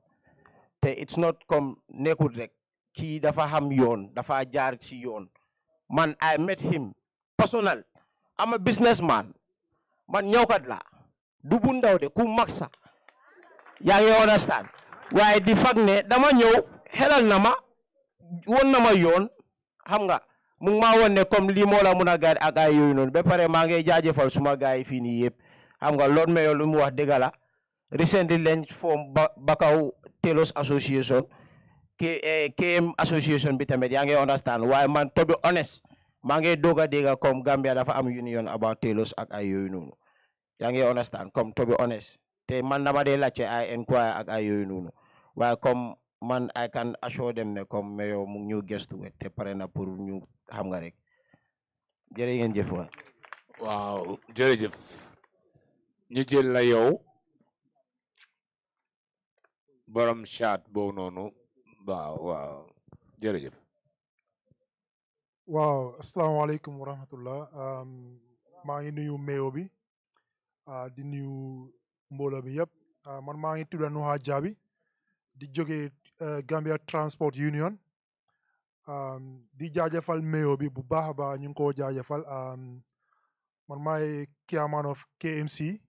te it's not comme nekkul rek kii dafa xam yoon dafa jaar si yoon man I met him personal I'm a businessman man ñëwkat la du bu ndaw de ku mag sax yaa ngi understand waaye di fag ne dama ñëw xelal na ma won na ma yoon xam nga mu ngi maa woon ne comme lii moo la mun a gaar ak ay yooyu noonu ba pare maa ngi jaajëfal suma gaay yi fii nii yëpp xam nga Lord Mayor lu mu wax dëgg la recently lañ form Bakaw Tailors Association KM association bi tamit yaa ngi understand waaye man to be honest maa ngi doog a dégg comme Gambia dafa am union about tailors ak ay yooyu noonu yaa ngi understand comme to be honest te man dama dee laajte ay inquire ak ay yooyu noonu waaye comme man I can assure them ne comme Mayor mu ngi ñu gëstu te pare na pour ñu xam nga rek jërë ngeen jëf waay. waaw jërëjëf ñu jël la yow borom chat boobu noonu waaw jërëjëf. waaw asalaamaaleykum wa rahmatullah maa ngi nuyu Mayor bi di nuyu mbooloo bi yëpp man maa ngi tudd Nuha Jabi di jóge Gambia Transport Union di jaajëfal Mayor bi bu baax a baax ñu ngi ko jaajëfal man maay chairman of KMC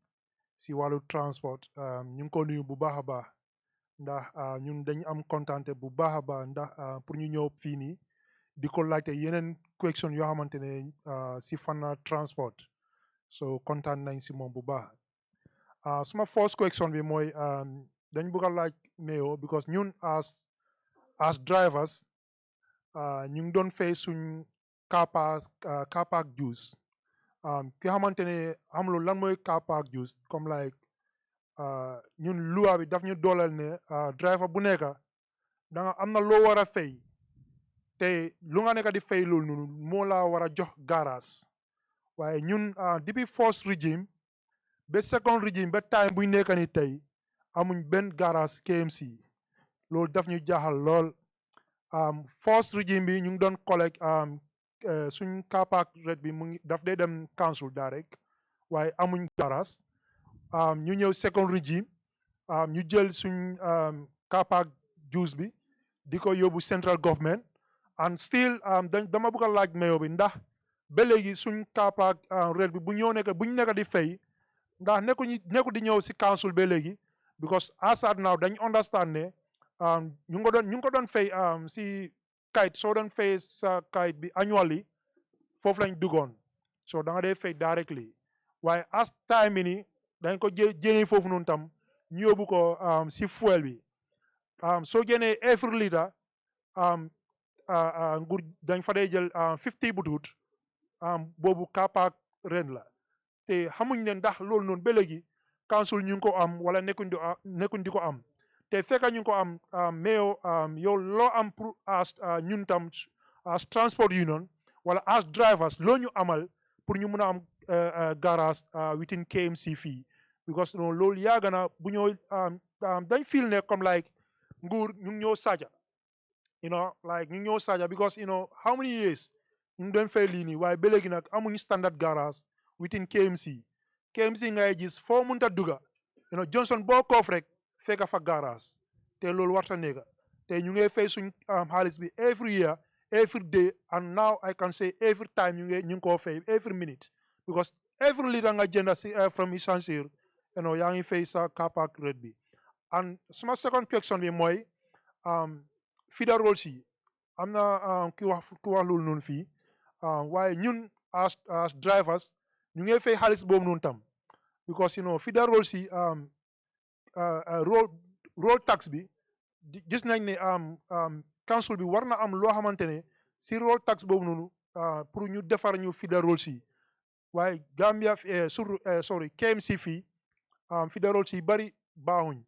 si wàllu transport ñu ngi ko nuyu bu baax a baax ndax ñun dañ am kontante bu baax a baax ndax pour ñu ñëw fii nii di ko laajte yeneen question yoo xamante ne si fànn transport so kontaan nañ si moom bu baax suma first question bi mooy dañ bëgg a laaj Mayor because ñun as drivers ñu ngi doon fay suñ car park dues ki xamante ne xamuloo lan mooy car park dues comme like ñun loi bi daf ñu dooleel ne driver bu nekk da nga am na loo war a fay te lu nga nekk di fay loolu noonu moo la war a jox garage waaye ñun depuis first regime ba second regime ba time buñ nekk ni tey amuñ benn garage KMC loolu daf ñu jaaxal lool first regime bi ñu ngi doon collect suñ car park rate bi mu ngi daf dee dem council direct waaye amuñ garage ñu ñëw second regime ñu jël suñ car park dues bi di ko yóbbu central government and still dama bëgg a laaj Mayor bi ndax ba léegi suñ car park rate bi buñ nekk di fay ndax nekku di ñëw si council ba léegi because as at now dañ understand ne ñu ngi ko doon fay si kayit soo doon fay sa kayit bi annually foofu lañ duggoon so da nga dee fay directly waaye as time bi ni dañ ko jëlee foofu noonu tam ñu yóbbu ko si fuel bi soo génnee every litre nguur dañ fa dee jël 50 butut boobu car park ren la te xamuñ ne ndax loolu noonu ba léegi council ñu ngi ko am wala nekkuñ di ko am te fekka ñu ngi ko am Mayor yow loo am pour as ñun tam as transport union wala as drivers loo ñu amal pour ñu mun a am garage within KMC fii because loolu yàgg na bu ñëw dañ feel ne comme like nguur ñu ngi ñëw saaja like ñu ngi ñëw saaja because how many years ñu ngi doon fay lii nii waaye ba léegi nag amuñu standard garage within KMC ngay gis foo mënta dugga Johnson boo koof rek fekk fa garage te loolu warta nekka te ñu ngi fay suñ xaalis bi every year every day and now I can say every time ñu ngi koo fay every minute because every litre nga jënda si from essentiel yaa ngi fay sa car park rate bi and suma second question bi mooy feeder roads yi am na ki wax loolu noonu fii waaye ñun as drivers ñu ngi fay xaalis boobu noonu tam because feeder roads yi road tax bi gis nañ ne council bi war na am loo xamante ne si road tax boobu noonu pour ñu defar ñu feeder roads yi waaye Gambia sorry KMC fii feeder roads yi bari baaxuñ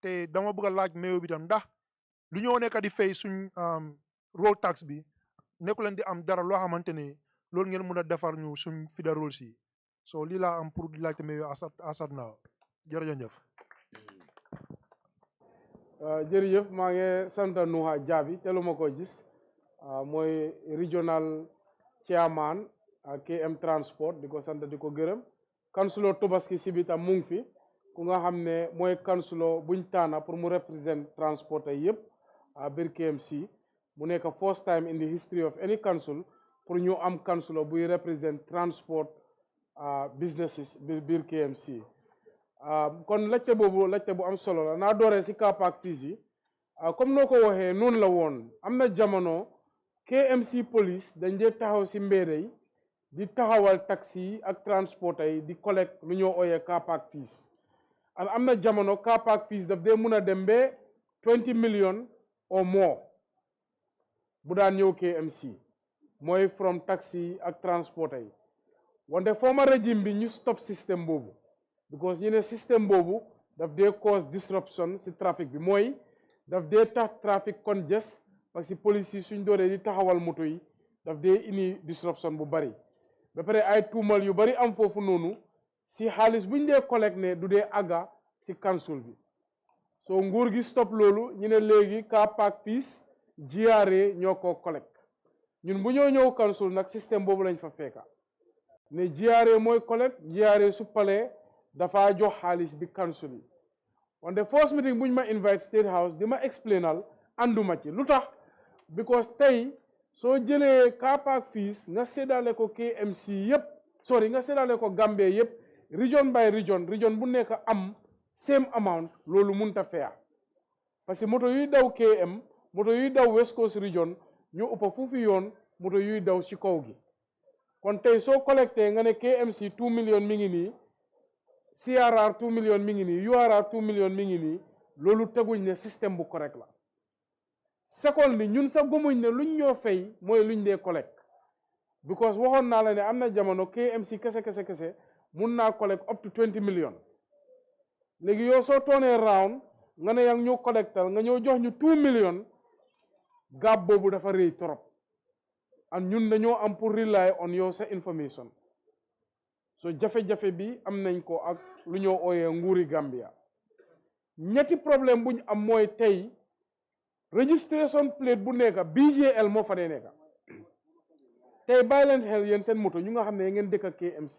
te dama bëgg a laaj mayor bi tam ndax lu ñoo nekk di fay suñ road tax bi nekku leen di am dara loo xamante ne loolu ngeen mën a defar ñu suñ feeder roads yi so lii laa am pour di laajte mayor asat naaw jërëjëf. jërëjëf maa ngi sant Nuha Jabi te lu ma ko gis mooy regional chairman KM transport di ko sant di ko gërëm councilor Tobaski si bi tam mu ngi fi ku nga xam ne mooy councilor buñ taana pour mu represent transport ay yëpp biir KMC mu nekk first time in the history of any council pour ñu am councilor buy represent transport businesses biir KMC kon laajte boobu laajte bu am solo la naa dooree si car park fees yi comme noo ko waxee noonu la woon am na jamono KMC police dañ dee taxaw si mbedd yi di taxawal taxi yi ak transport yi di collect lu ñoo ooyee car park fees am na jamono car park fees daf dee mun a dem ba 20 million or more bu daan ñëw KMC mooy from taxi yi ak transport yi wante former régime bi ñu stop système boobu because ñu ne système boobu daf dee cause disruption si trafic bi mooy daf dee tax trafic congest parce que police yi suñ dooree di taxawal moto yi daf dee indi disruption bu bari ba pare ay tuumal yu bari am foofu noonu si xaalis buñ dee collecte ne du dee àgga si council bi so nguur gi stop loolu ñu ne léegi car park fees GRA ñoo ko collecte ñun bu ñoo ñëw council nag système boobu lañ fa fekka ne GRA mooy collecte GRA su palee dafa jox xaalis bi council yi wante first meeting buñ ma invite State House di ma explainal anduma ci lu tax because tey soo jëlee car park fees nga séddale ko KMC yëpp sorry nga séddale ko Gambie yëpp region by region bu nekk am same amount loolu mënut a fair parce que moto yuy daw KM moto yuy daw West Coast region ñu ëpp foofu yoon moto yuy daw ci kaw gi kon tey soo collecté nga ne KMC 2 million mi ngi nii CRR 2 million mi ngi nii URR 2 million mi ngi nii loolu teguñ ne système bu correct la second bi ñun sa gëmuñ ne luñ ñoo fay mooy luñ dee collect because waxoon naa la ne am na jamono KMC kese mun naa collect up to 20 million léegi yow soo toonee round nga ne yang ñoo collectal nga ñoo jox ñu 2 million gap boobu dafa rëy trop and ñun dañoo am pour rely on yow sa information so jafe-jafe bi am nañ ko ak lu ñoo ooyee nguuri Gambia ñetti problème buñ am mooy tey registration plate bu nekk BJL moo fa dee nekk tey bàyyi leen xel yéen seen moto ñu nga xam ne ngeen dëkk ak KMC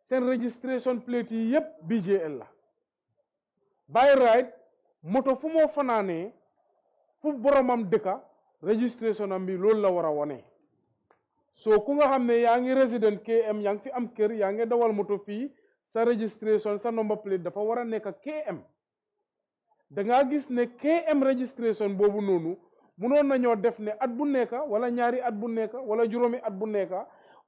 seen registration plate yi yëpp BJL la by right moto fu moo fanaanee fu boromam dëkka registration am bi loolu la war a wone so ku nga xam ne yaa ngi résident KM yaa ngi fi am kër yaa ngi dawal moto fii sa registration sa number plate dafa war a nekk KM da ngaa gis ne KM registration boobu noonu munoon nañoo def ne at bu nekk wala ñaari at bu nekk wala juróomi at bu nekk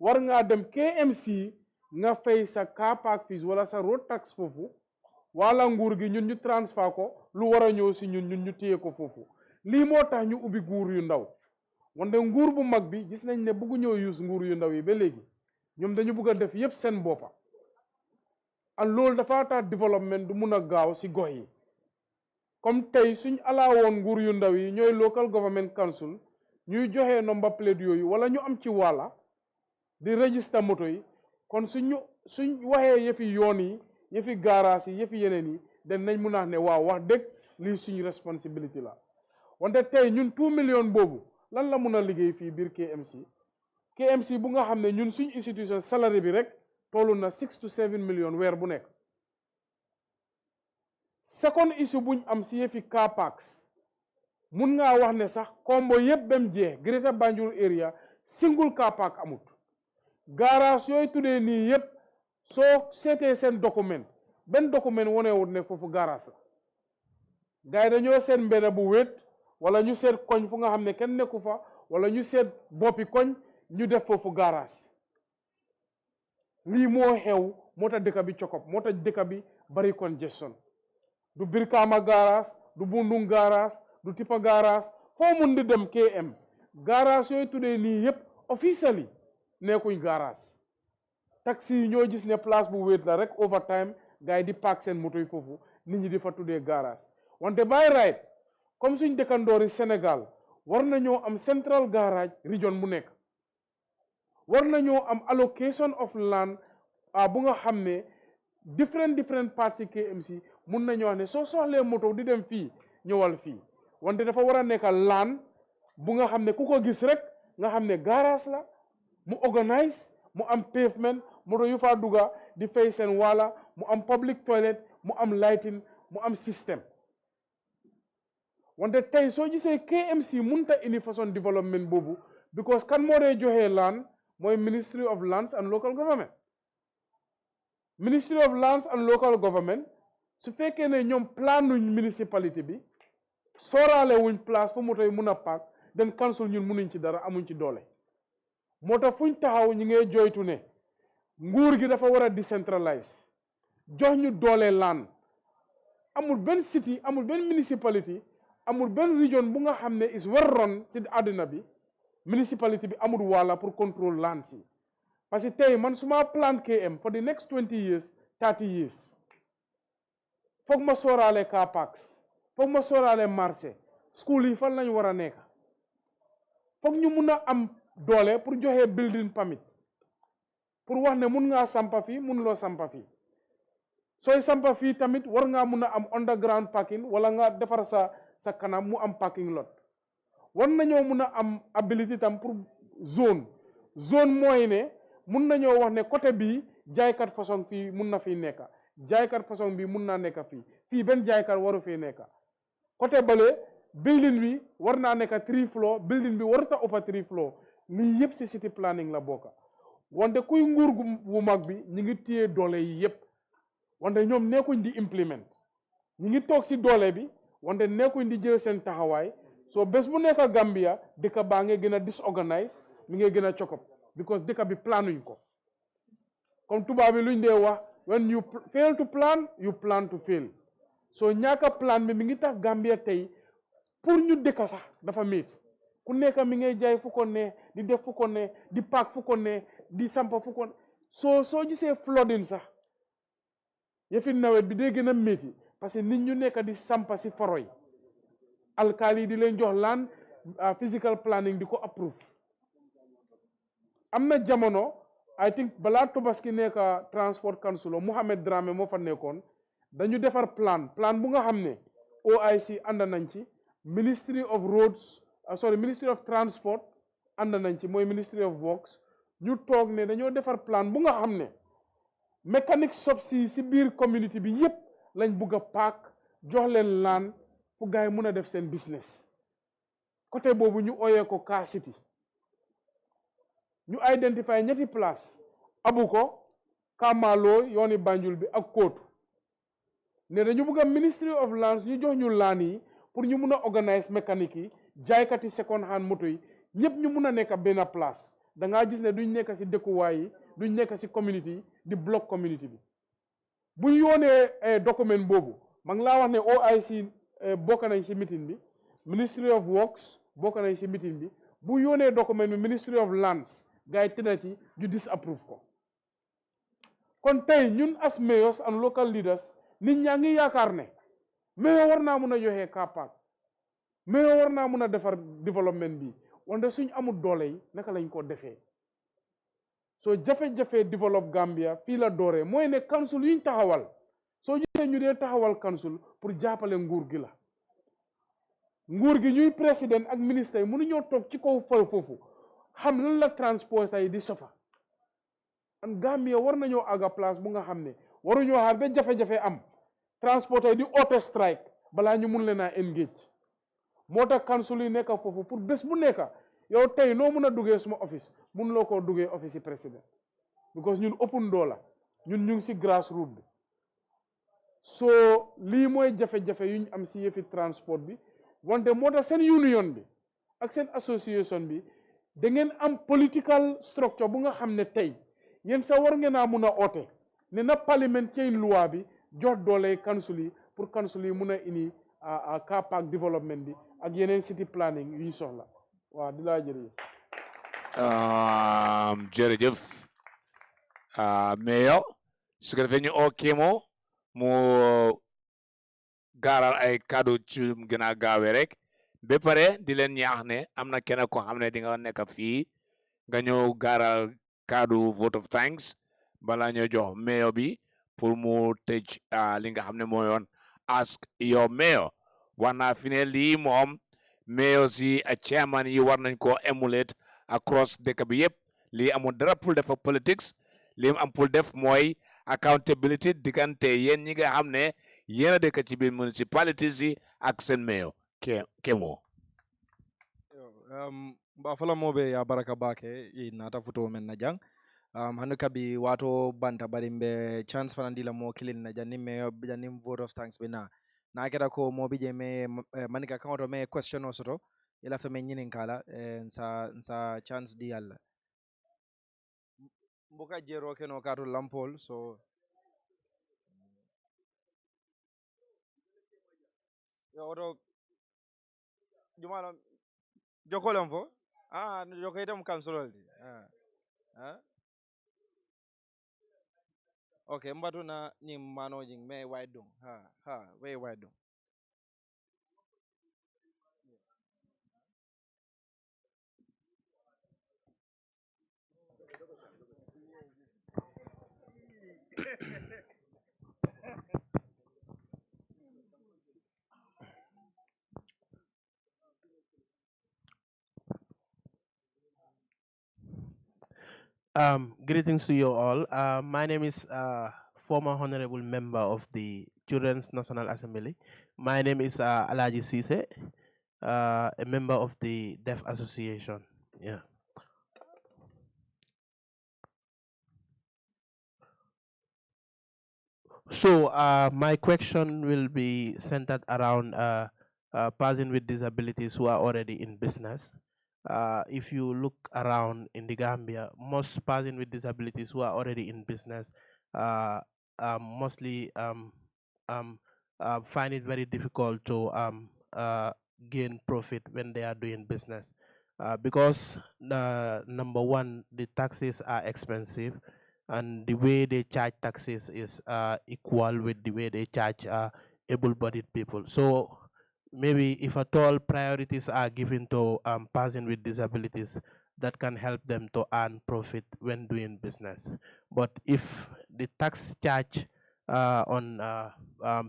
war ngaa dem KMC nga fay sa car park fees wala sa road tax foofu wala nguur gi ñun ñu transfer ko lu war a ñëw si ñun ñu téye ko foofu lii moo tax ñu ubbi nguur yu ndaw wante nguur bu mag bi gis nañ ne bëggu ñoo use nguur yu ndaw yi ba léegi ñoom dañu bëgg a def yépp seen boppa and loolu dafa tax développement du mun a gaaw si gox yi comme tey suñ alaawoon nguur yu ndaw yi ñooy local government council ñuy joxe number plate yooyu wala ñu am ci wàlla di register moto yi kon suñ waxee yëfi yoon yi yëfi garage yi yëfi yeneen yi den nañ mun a ne waaw wax dëgg lii suñu responsibility la wante tey ñun 2 million boobu lan la mun a liggéey fii biir KMC bu nga xam ne ñun suñ institution salary bi rek tollu na 6 to 7 million weer bu nekk second issue buñ am si yëfi car parks mun ngaa wax ne sax combo yëpp bem jeex Greater Banjul area single car park amut garage yooyu tuddee nii yëpp soo seetee seen document benn document wonewut ne foofu garage la gars yi dañoo seet mbedd bu wéet wala ñu seet koñ fu nga xam ne kenn nekku fa wala ñu seet boppi koñ ñu def foofu garage lii moo xew moo tax dëkk bi cokop moo tax dëkk bi bari congestion du Brikama garage du Bundung garage du Tipa garage foo mun di dem KM garage yooyu tuddee nii yëpp officially nekkuñ garage taxi yi ñoo gis ne place bu wéet la rek overtime gars yi di park seen moto yi foofu nit ñi di fa tuddee garage wante by right comme suñ dëkkandoori Sénégal war nañoo am central garage region bu nekk war nañoo am allocation of land bu nga xam ne different parts yi KMC mun nañoo wax ne soo soxlee moto di dem fii ñëwal fii wante dafa war a nekk land bu nga xam ne ku ko gis rek nga xam ne garage la mu organise mu am pavement moto yu fa dugga di fay seen wala mu am public toilet mu am lighting mu am système wante tey soo gisee KMC munta indi façon development boobu because kan moo dee joxee land mooy Ministry of Lands and Local Government Ministry of Lands and Local Government su fekkee ne ñoom planuñ municipality bi sooraale wuñ place fu moto yi mun a paak den council ñun munuñ ci dara amuñ ci doole moo tax fuñ taxaw ñi ngay joytu ne nguur gi dafa war a decentralize jox ñu doole land amul benn city amul benn municipality amul benn region bu nga xam ne is well run si àdduna bi municipality bi amul wala pour contrôle land si parce que tey man suma plan KM for the next 20 years 30 years foog ma sooraale car parks foog ma sooraale marché school yi fan lañ war a nekk foog ñu mun a am doole pour joxe building permit pour wax ne mun ngaa sampa fii mun loo sampa fii sooy sampa fii tamit war ngaa mun a am underground parking wala nga defar sa kanam mu am parking lot war nañoo mun a am ability tam pour zone mooy ne mun nañoo wax ne côté bii jaaykat façon fii mun na fii nekk jaaykat façon bii mun naa nekk fii benn jaaykat waru fii nekk côté bale building bi war naa nekk 3 floor building bi warut a ëpp 3 floor lii yëpp si city planning la bokka wante kuy nguur gu mag bi ñi ngi téye doole yi yëpp wante ñoom nekkuñ di implement ñi ngi toog si doole bi wante nekkuñ di jël seen taxawaay soo bés bu nekk Gambia dëkk baa ngay gën a disorganize mi ngay gën a cokop because dëkk bi planuñ ko comme tubaab bi luñ dee wax when you fail to plan you plan to fail soo ñaaka plan bi mi ngi tax Gambia tey pour ñu dëkk sax dafa métti ku nekk mi ngay jaay fu ko ne di def fu ko ne di paak fu ko ne di sampa fu ko ne soo gisee flooding sax yëfi nawet bi day gën a métti parce que nit ñu nekk di sampa si foro yi alkaali di leen jox land physical planning di ko approve am na jamono I think balaa Tobaski nekk transport council Mohamed Dramé moo fa nekkoon dañu defar plan bu nga xam ne OIC ànd nañ ci Ministry of Roads Ministry of Transport ànd nañ ci mooy Ministry of Works ñu toog ne dañoo defar plan bu nga xam ne mécanique shops yi si biir community bi yépp lañ bugg a paak jox leen laan fu gars yi mun a def seen business côté boobu ñu oyee ko Car City ñu identify ñetti place Abuko Kamalo yooni Banjul bi ak Kootu ne dañu bugg a Ministry of Lands ñu jox ñu laan yi pour ñu mun a organise mécanique yi jaaykati second hand moto yi ñëpp ñu mun a nekk benn place da ngaa gis ne duñ nekk si dëkkuwaay yi duñ nekk si community yi di block community bi bu yoonee document boobu ma ngi laa wax ne OIC bokk nañ si meeting bi Ministry of Works bokk nañ si meeting bi bu yoonee document bi Ministry of Lands gars yi tëna ci ñu disapprove ko kon tey ñun as mayors and local leaders nit ñaa ngi yaakaar ne mayor war naa mun a joxe kapaak mayor war naa mun a defar développement bi wante suñ amul doole yi naka lañ ko defee soo jafe-jafe développe Gambia fii la dooree mooy ne council yuñ taxawal soo gisee ñu dee taxawal council pour jàppale nguur gi la nguur gi ñuy président ak ministre yi mënuñoo toog ci kaw fal foofu xam lan la transport yi di sofa an Gambia war nañoo àgga place bu nga xam ne waruñoo xaar ba jafe-jafe am transport yi di auto strike balaa ñu mun leen a engage moo tax council yi nekk foofu pour bés bu nekk yow tey noo mun a duggee suma office mun loo koo duggee office yi président because ñun open door la ñun ñu ngi si grassroots bi soo lii mooy jafe-jafe yuñ am si yëfi transport bi wante moo tax seen union bi ak seen association bi da ngeen am political structure bu nga xam ne tey yéen sa war ngeen a mun a oote ne na parlement change loi bi jox doole council yi pour council yi mun a indi car park development bi ak yeneen city planning yu ñu soxla waaw di laa jërëjëf. Jërëjëf Mayor su ko defee ñu oo Kémo mu gaaral ay kàddu ci gën a gaawee rek ba pare di leen ñaax ne am na kenn ko xam ne di nga nekk fii nga ñëw gaaral kàddu vote of thanks bala ñoo jox mayor bi pour mu tëj li nga xam ne moo yoon ask your mayor wax naa fi ne lii moom mayor si chairman yi war nañ koo emulate across dëkk bi yëpp lii amul dara pour def politics li am pour def mooy accountability diggante yéen ñi nga xam ne yéen a dëkk ci biir municipalities yi ak seen mayor Kemo. Fala mobe ya baraka bake nata futo men na jang hanu kabi wato banta barimbe chance fanandila mo kilin na janni me janni vote of thanks bina na keda ko mo bije me manika kawoto me question o soto ila fe me nyinin kala nsa chance di yalla mbuka jero keno kato lampol so yo oto jumala jokolon fo joko itam councilor di okay mbatu na ni manojing me waidung we waidung Greetings to you all. My name is former honorable member of the Children's National Assembly. My name is Alaji Sise, a member of the Deaf Association. Yeah. So my question will be centered around persons with disabilities who are already in business. If you look around in the Gambia, most persons with disabilities who are already in business mostly find it very difficult to gain profit when they are doing business because number one, the taxes are expensive, and the way they charge taxes is equal with the way they charge able-bodied people. So maybe if at all priorities are given to persons with disabilities, that can help them to earn profit when doing business. But if the tax charge on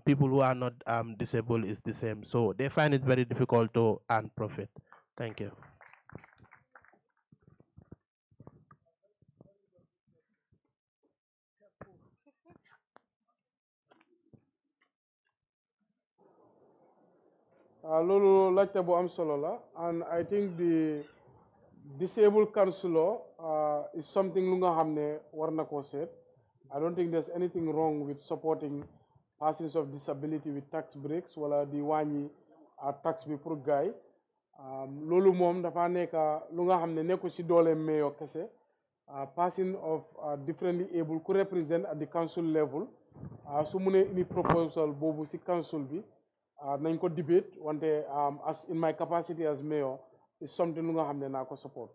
people who are not disabled is the same, so they find it very difficult to earn profit. Thank you. Lolo laajte bu am solo la, and I think the disabled councillor is something lu nga xam ne war na koo seet. I don't think there's anything wrong with supporting persons of disability with tax breaks wala di wàññi tax bi pour gaay loolu moom dafa nekk lu nga xam ne nekku si doole mayor kese. Person of differently able ku represent at the council level su mu ne indi proposal boobu si council bi nañ ko debate wante as in my capacity as mayor is something lu nga xam ne naa ko support.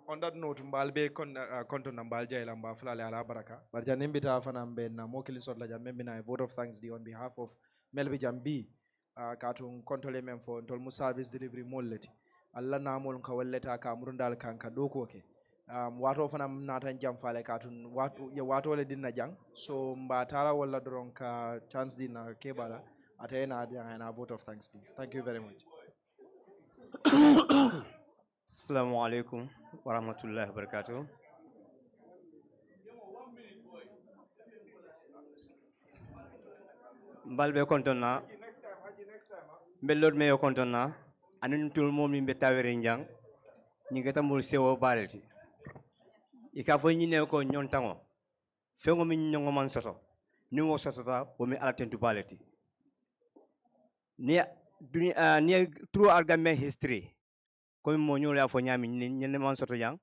On that note, mbalbe konto na mbalja ila mbafla ala baraka. Barja nimbita fana mbe na mokili sot la jambe na vote of thanks on behalf of Melby Jambi. Katun kontole men fo ntol mu service delivery molleti. Allah na mol ka walleta ka murundal kan ka doko ke. Wato fana natan jam fale katun wato le dinna jang. So mbatala wala doron ka chance dinna kebala atena na vote of thanks. Thank you very much. Assalamu alaikum wa rahmatullahi wa barakatuh. Mbalbe kontona mbellod meyo kontona anun tul mom mi betawere njang ñi ngata mul sewo baleti ika fo ñi ne ko ñon tango fengo mi ñongo man soto ni wo soto ta wo mi ala tentu baleti ni ni true argument history comme mo ñol ya fo ñami ñen man soto jang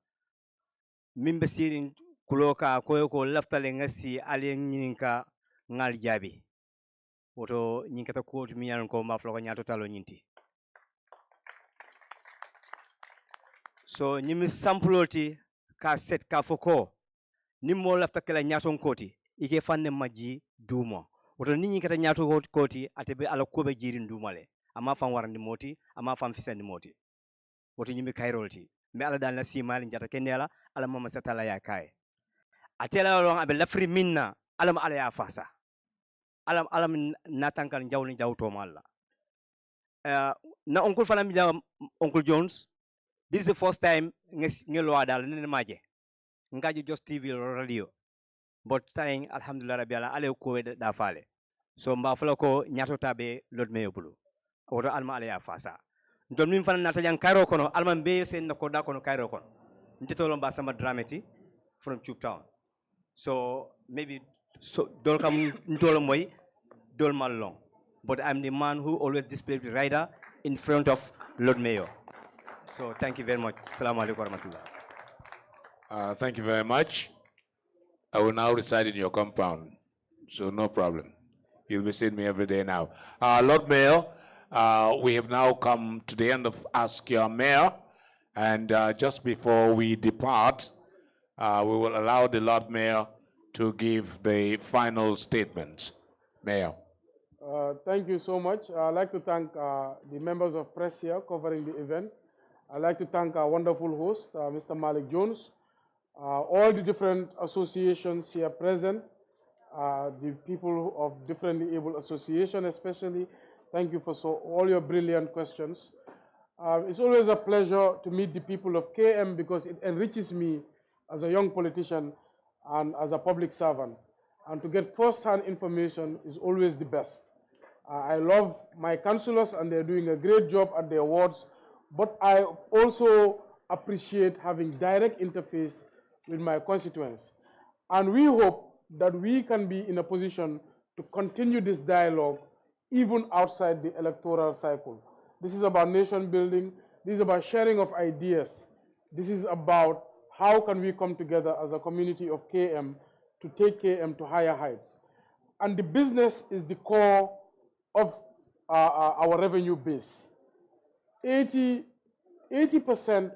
mimbe sirin kuloka koyo ko laftale ngasi ali nyininka ngal jabi woto nyinkata ko mi yalan ko ma floko nyato talo nyinti so nyimi samploti ka set ka foko nimmo lafta kala nyaton koti ike fanne majji dumo woto nini kata nyato koti atebe ala kobe jirin dumale ama fan warandi moti ama fan fisandi moti woto nyimi kayrolti mi ala dal na simali njata kendela ala mama satala ya kay atela lon abe lafri minna alam ala ya fasa alam natankal jawni jawto malla na oncle fana mi uncle Jones, this is the first time ngelo adal nene maje ngaji just TV or radio but saying alhamdulillah rabbi ala ale ko da fale so mba fala ko nyato tabe lod me yobulu woto alma ala ya fasa don min fana nata yang kairo kono alma be sen nako da kono kairo kono ntito lomba sama dramati from Chup Town so maybe so dol kam ntolo moy dol mal long but I'm the man who always displayed the rider in front of Lord Mayor. So thank you very much. Assalamu alaikum warahmatullah. Thank you very much. I will now reside in your compound, so no problem. You'll be seeing me every day now. Lord Mayor, we have now come to the end of Ask Your Mayor, and just before we depart, we will allow the Lord Mayor to give the final statements. Mayor. Thank you so much. I'd like to thank the members of press here covering the event. I'd like to thank our wonderful host, Mr. Malik Jones, all the different associations here present, the people of differently able association especially. Thank you for all your brilliant questions. It's always a pleasure to meet the people of KM because it enriches me as a young politician and as a public servant. And to get first-hand information is always the best. I love my councillors and they're doing a great job at their wards, but I also appreciate having direct interface with my constituents. And we hope that we can be in a position to continue this dialogue even outside the electoral cycle. This is about nation building. This is about sharing of ideas. This is about how can we come together as a community of KM to take KM to higher heights. And the business is the core of our revenue base. 80%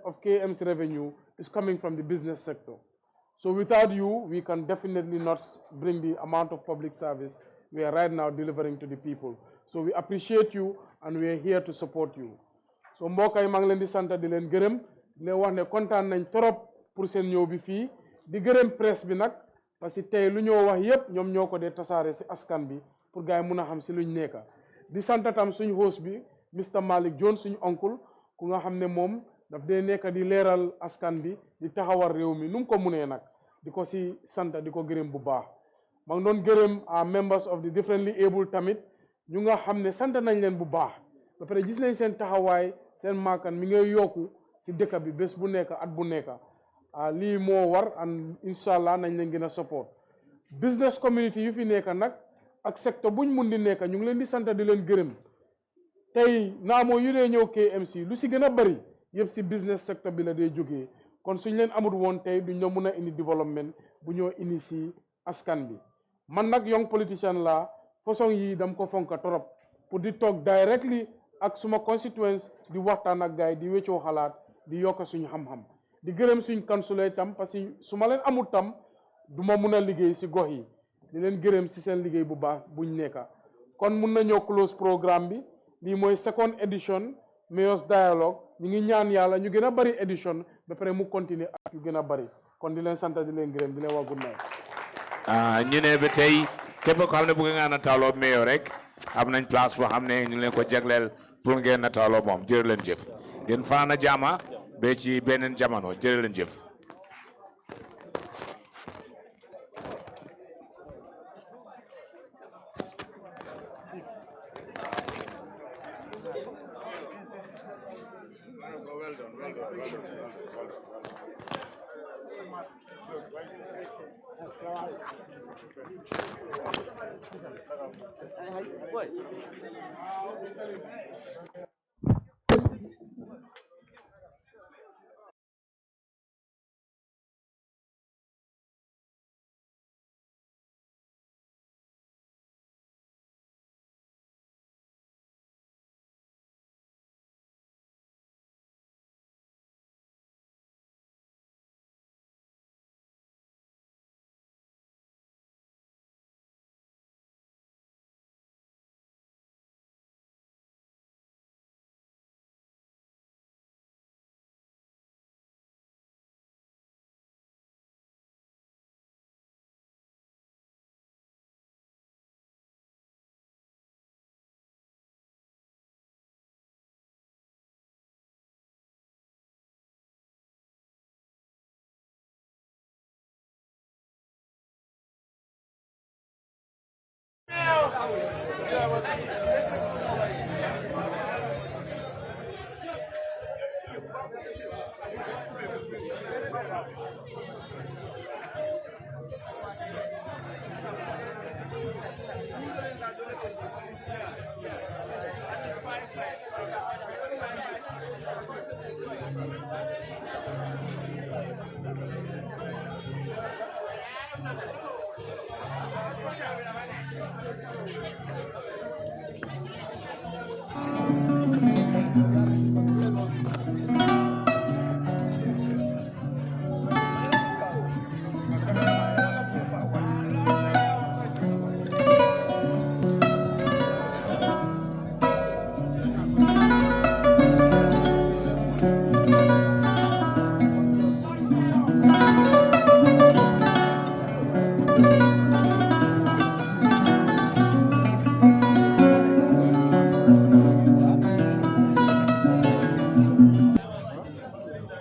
of KM's revenue is coming from the business sector. So without you, we can definitely not bring the amount of public service we are right now delivering to the people. So we appreciate you and we are here to support you. So mbokk yi maa ngi leen di sant di leen gërëm di leen wax ne kontaan nañ trop pour seen ñëw bi fii di gërëm presse bi nag parce que tey lu ñoo wax yépp ñoom ñoo ko dee tasaare si askan bi pour gars yi mun a xam si luñ nekka di sant tam suñ host bi Mr. Malik Jones suñ oncle ku nga xam ne moom daf dee nekk di leeral askan bi di taxawal réew mi nu mu ko munee nag di ko si sant di ko gërëm bu baax maa ngi doon gërëm members of the differently able tamit ñu nga xam ne sant nañ leen bu baax ba pare gis nañ seen taxawaay seen maakan mi ngay yokku si dëkk bi bés bu nekk at bu nekk lii moo war and inshallah nañ leen gën a support business community yu fi nekk nag ak secteur buñ mun di nekk ñu ngi leen di sant di leen gërëm tey naamoo yu dee ñëw KMC lu si gën a bari yëpp si business secteur bi la dee jógee kon suñ leen amul woon tey duñ la mun a indi développement bu ñoo indi si askan bi man nag young politician la façon yi dam ko fonka trop pour di toog directly ak suma constituents di waxtaan ak gaay di weccoo xalaat di yokk suñu xam-xam di gërëm suñ kansulee tam parce que su ma leen amul tam du ma mun a liggéey si gox yi di leen gërëm si seen liggéey bu baax buñ nekka kon mun nañoo close programme bi lii mooy second edition Mayor's Dialogue ñu ngi ñaan yàlla ñu gën a bari edition ba pare mu continuer ak yu gën a bari kon di leen sant di leen gërëm di leen wax good night. ñu ne ba tey képp koo xam ne bëgg nga nataaloo Mayor rek am nañ place boo xam ne ñu ngi leen ko jagleel pour ngeen nataaloo moom jërë leen jëf ngeen fanaan jaama ba ci beneen jamono jërë leen jëf.